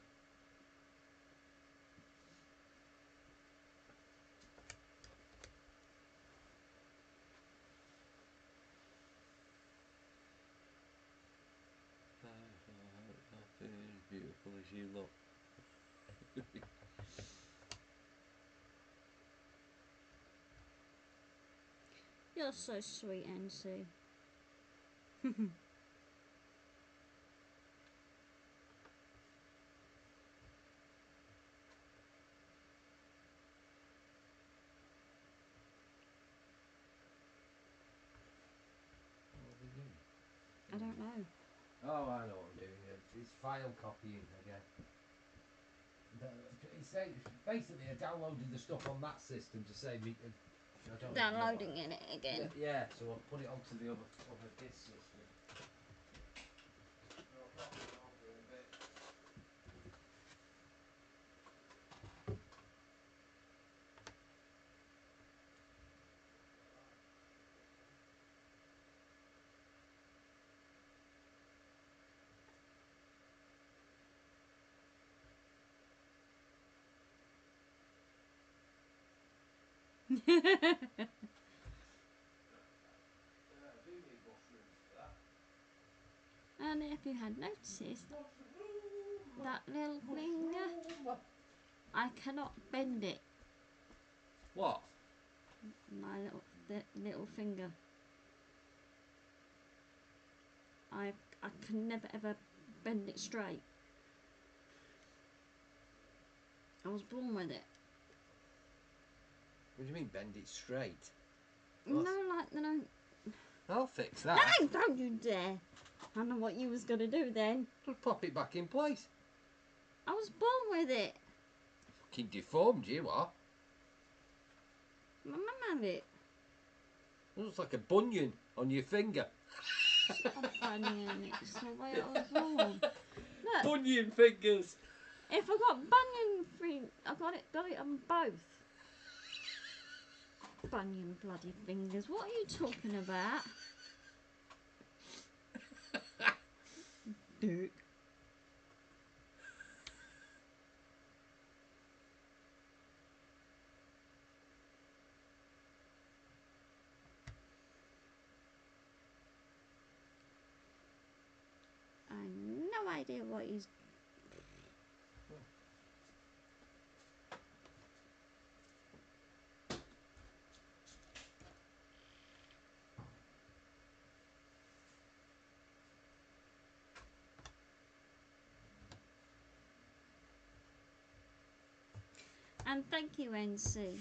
Nothing beautiful as you look. You're so sweet, NC. What are we doing? I don't know. Oh, I know what I'm doing. It's file copying again. Basically, I downloaded the stuff on that system to save me. I don't know. Downloading in it again. Yeah, so I'll put it onto the other disk system. So I'll copy it over in a bit. I do need mushrooms for that. And if you had noticed, that little finger, I cannot bend it. What? My little finger. I can never ever bend it straight. I was born with it. What do you mean bend it straight? No, What? no. I'll fix that. No, don't you dare! I don't know what you was gonna do then. Just pop it back in place. I was born with it. Fucking deformed you are. My mum had it. It looks like a bunion on your finger. A bunion. It's the way I was born. Look, Bunion fingers. if I got bunion free, I got it on both. Bunion bloody fingers. What are you talking about? Dick. I have no idea what he's. And thank you, NC.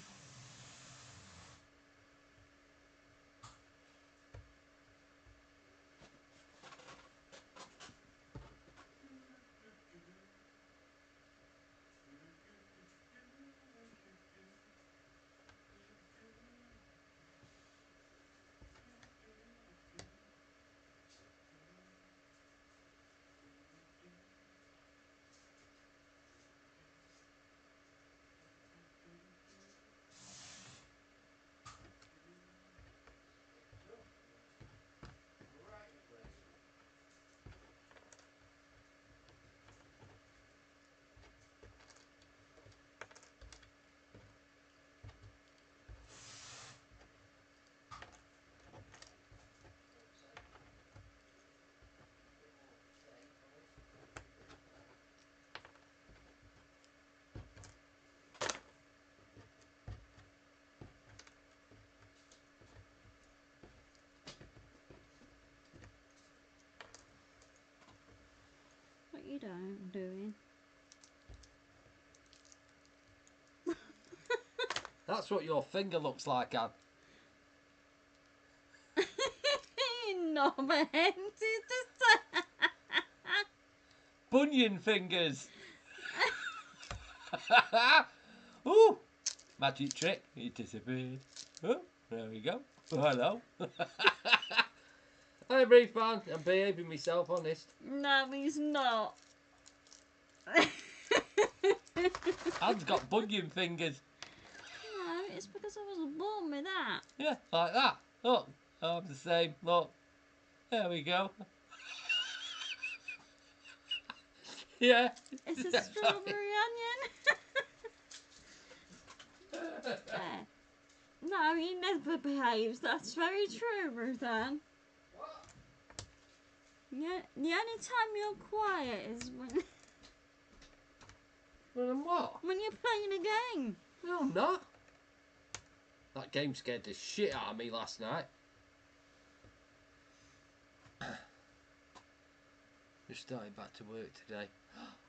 What you doing? That's what your finger looks like, Anne. No, my hand is Bunion fingers. Ooh, magic trick. It disappeared. Oh, there we go. Oh, hello. I'm brave man. I'm behaving myself, honest. No, he's not. Anne's got bunion fingers. No, it's because I was born with that. Yeah, like that. Look, I'm the same. Look. There we go. Yeah. It's a strawberry onion. There. No, he never behaves. That's very true, Ruthann. What? Yeah, the only time you're quiet is Well, then what? when you're playing a game. No, I'm not. That game scared the shit out of me last night. Just started back to work today.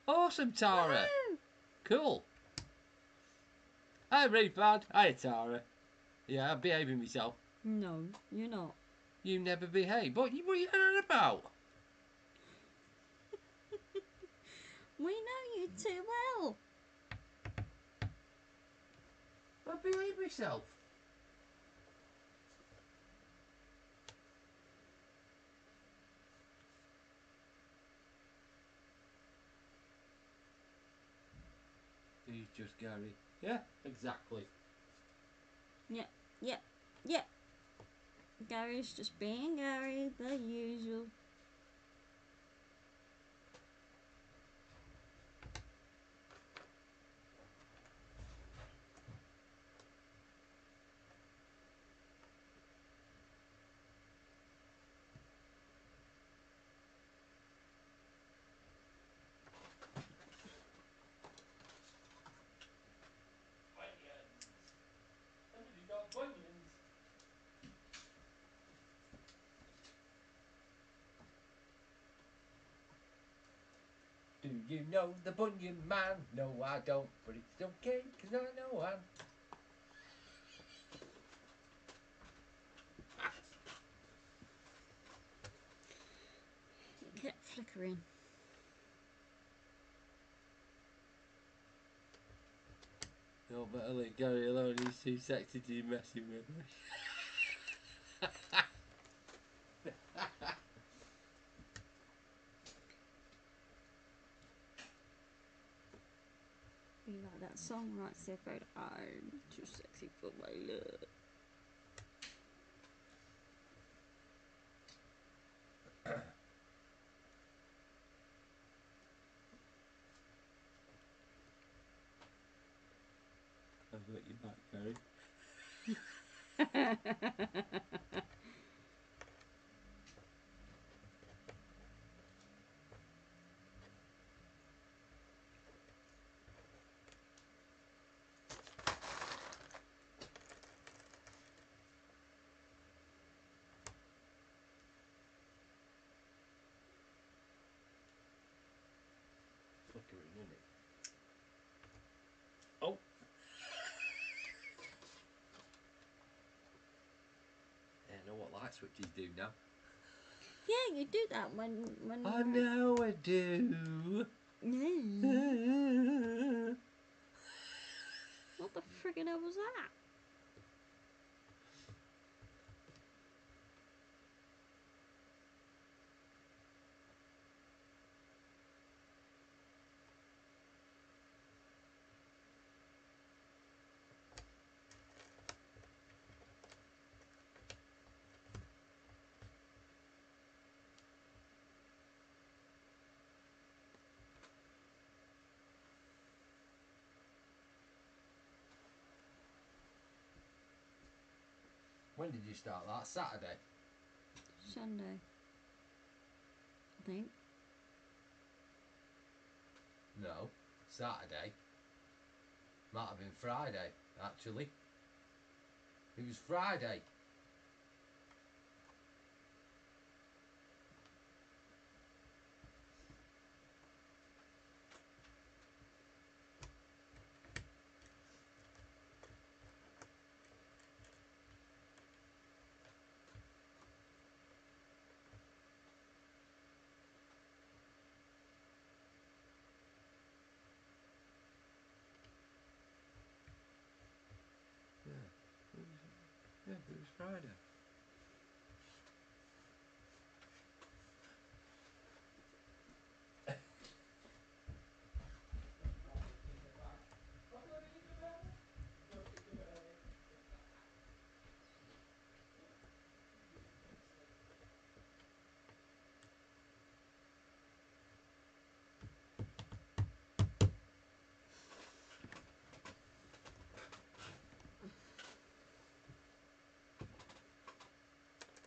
Awesome, Tara. Woohoo! Cool. Hi, Refad. Hi, Tara. Yeah, I'm behaving myself. No, you're not. You never behave. What are you on about? We know you too well. I behave myself. He's just Gary. Yeah, exactly. Yep, yep, yep. Gary's just being Gary, the usual. Somebody's got bunions. Do you know the Bunyan Man? No, I don't, but it's okay, cause I know one. It kept flickering. No, better let Gary alone, he's too sexy to be messing with me. Be like that song right there about I'm too sexy for my love. I've got your back, Gary. Flickering, isn't it? Oh! Yeah, I know what light switches do now. Yeah, you do that when I know I do. Yeah. What the friggin' hell was that? When did you start that? Saturday? Sunday, I think. No. Saturday. Might have been Friday, actually. It was Friday. Yeah, it was Friday.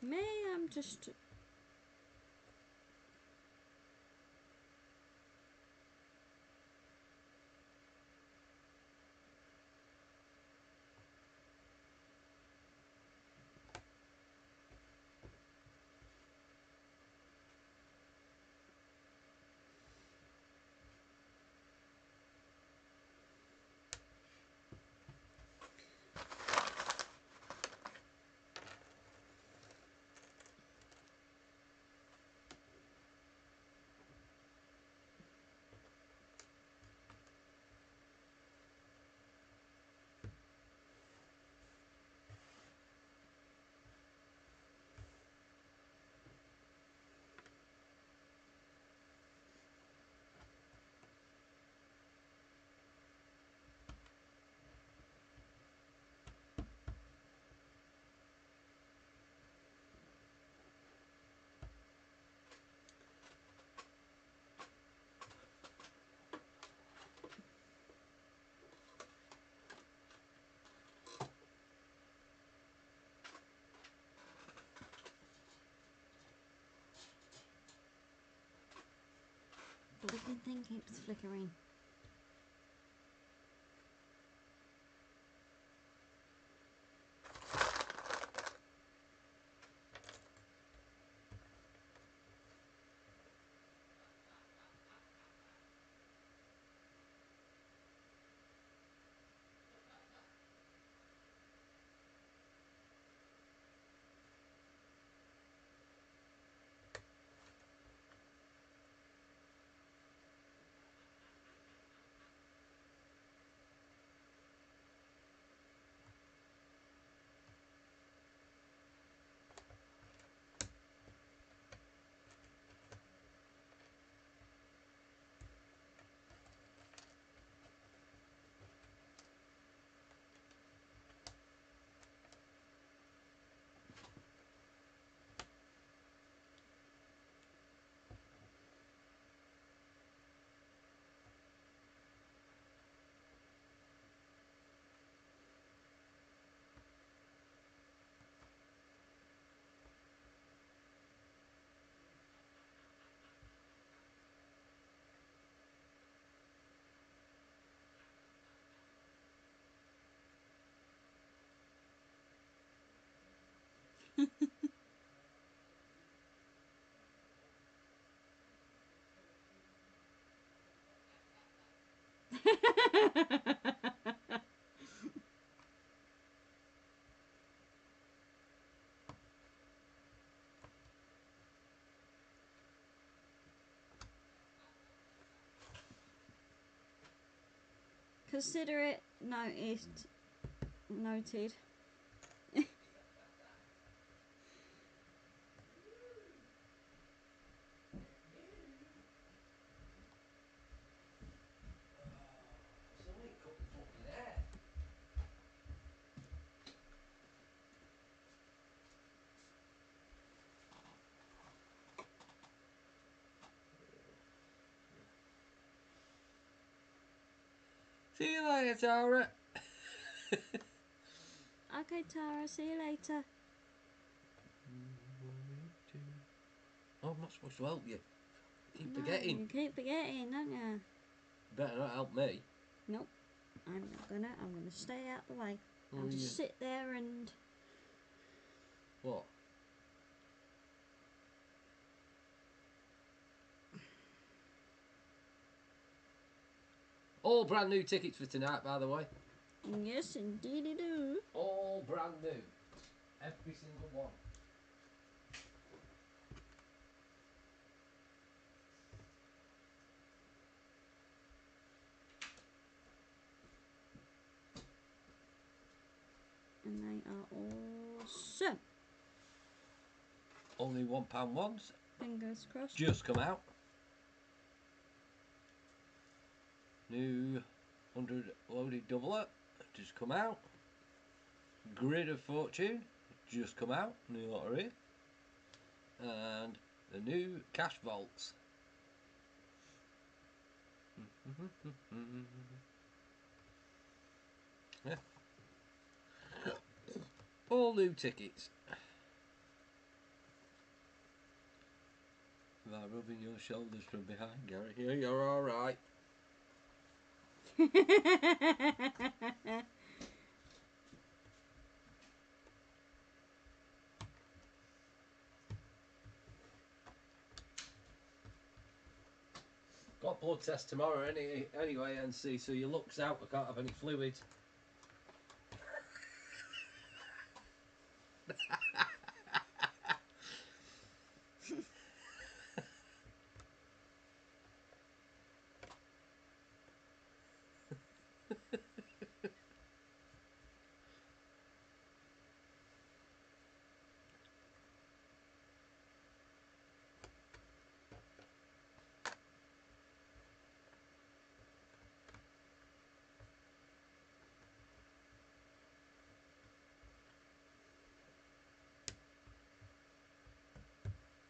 Me, I'm just. freaking thing keeps flickering. Consider it noticed. Noted. So ain't cutting fucking hair. See you later, Tara. Okay, Tara, see you later. Oh, I'm not supposed to help you. Keep No, forgetting. you keep forgetting, don't you? Better not help me. Nope. I'm not gonna. I'm gonna stay out the way. Oh, I'll yeah. just sit there and. What? All brand new tickets for tonight, by the way. Yes, indeed you do. All brand new. Every single one. And they are awesome. Only £1 ones. Fingers crossed. Just come out. New 100 loaded doubler. Just come out. Grid of Fortune. Just come out. New lottery. And the new cash vaults. Yeah. All new tickets. Am I rubbing your shoulders from behind, Gary? Yeah, you're alright. Got blood test tomorrow anyway, NC, so your luck's out. I can't have any fluids.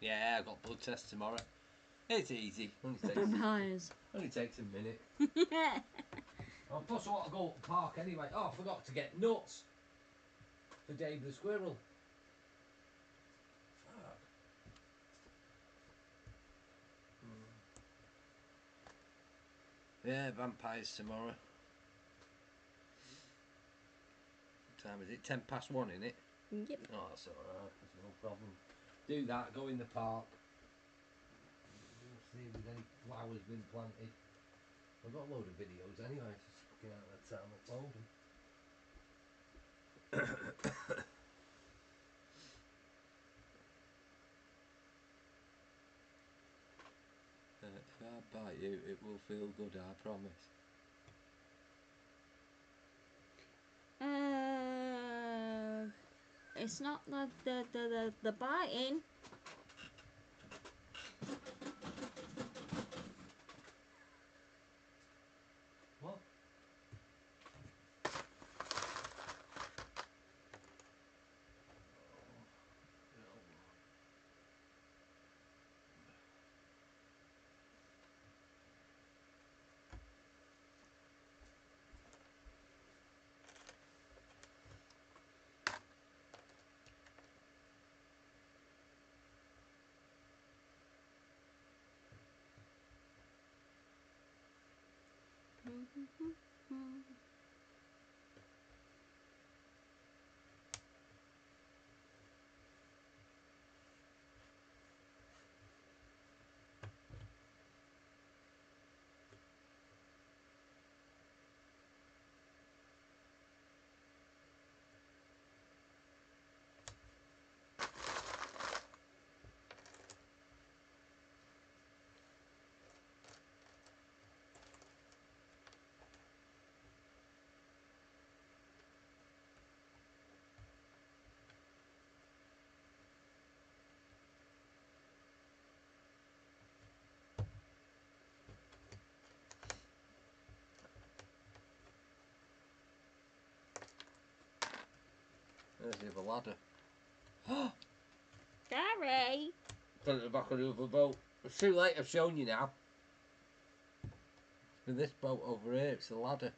Yeah, I got blood test tomorrow. It's easy. Only takes a minute. Oh, plus I want to go to the park anyway. Oh, I forgot to get nuts for Dave the squirrel. Fuck. Yeah, vampires tomorrow. What time is it? 1:10, isn't it? Yep. Oh, that's alright. That's no problem. Do that. Go in the park. We'll see if there's any flowers been planted. I've got a load of videos anyway. Just fucking out of time upload them. If I bite you, it will feel good, I promise. It's not the biting. What? There's the other ladder. Gary! Put it at the back of the other boat. It's too late, I've shown you now. With this boat over here, it's the ladder.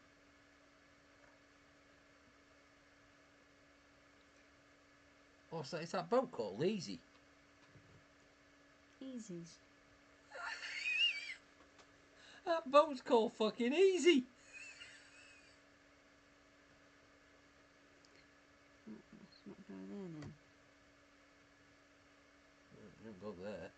What's that? Is that boat called Easy? Easies. That boat's called fucking Easy. Let's not go there then. You don't go there.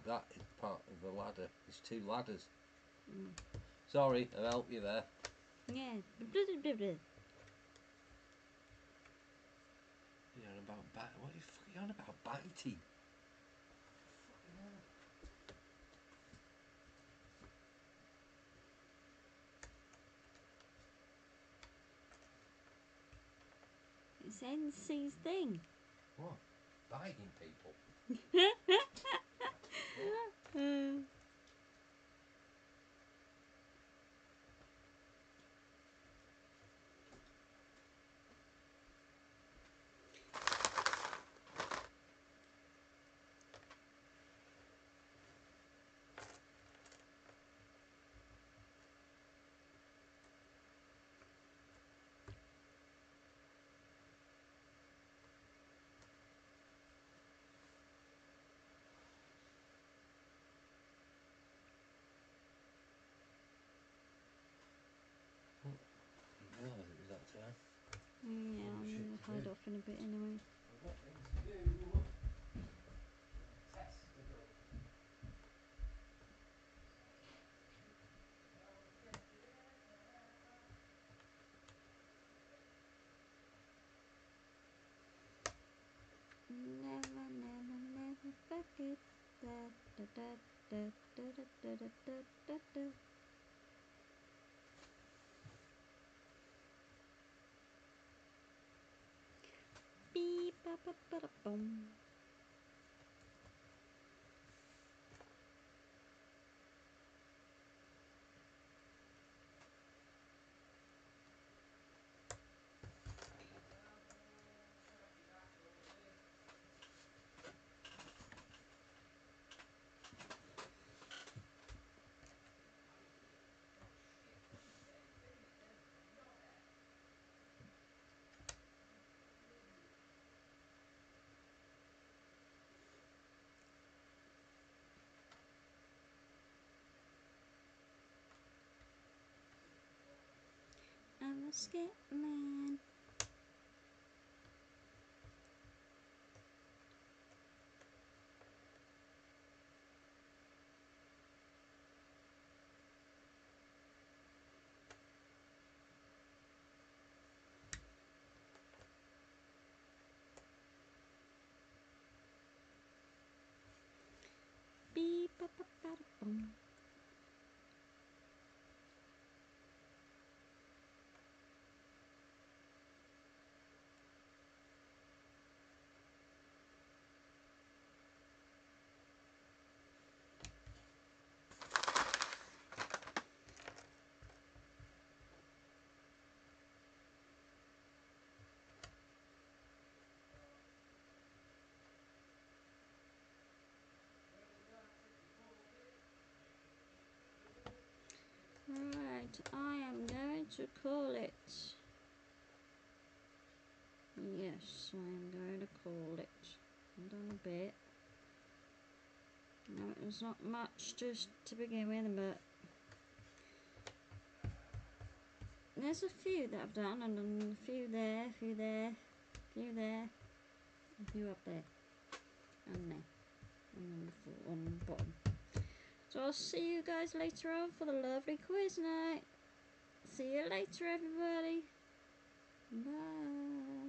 That is part of the ladder. There's two ladders. Sorry, I'll help you there. Yeah. You're on about what are you fucking on about biting? Fucking hell. It's NC's thing. What? Biting people? I didn't realise it was that time. Yeah, I'm gonna hide off in a bit anyway. I've got things to do. Test to do. Never, never, never forget that. Da, da, da, da, da, da, da, da, da. Beep, ba, ba, ba, da, boom. Skipman. Beep, ba, ba, ba, da, boom. Right, I am going to call it. Yes, I am going to call it. Hold on a bit. No, it was not much just to begin with, but there's a few that I've done, and then a few there, a few there, a few there, a few up there, and there, and on the floor, on the bottom. So I'll see you guys later on for the lovely quiz night. See you later, everybody. Bye.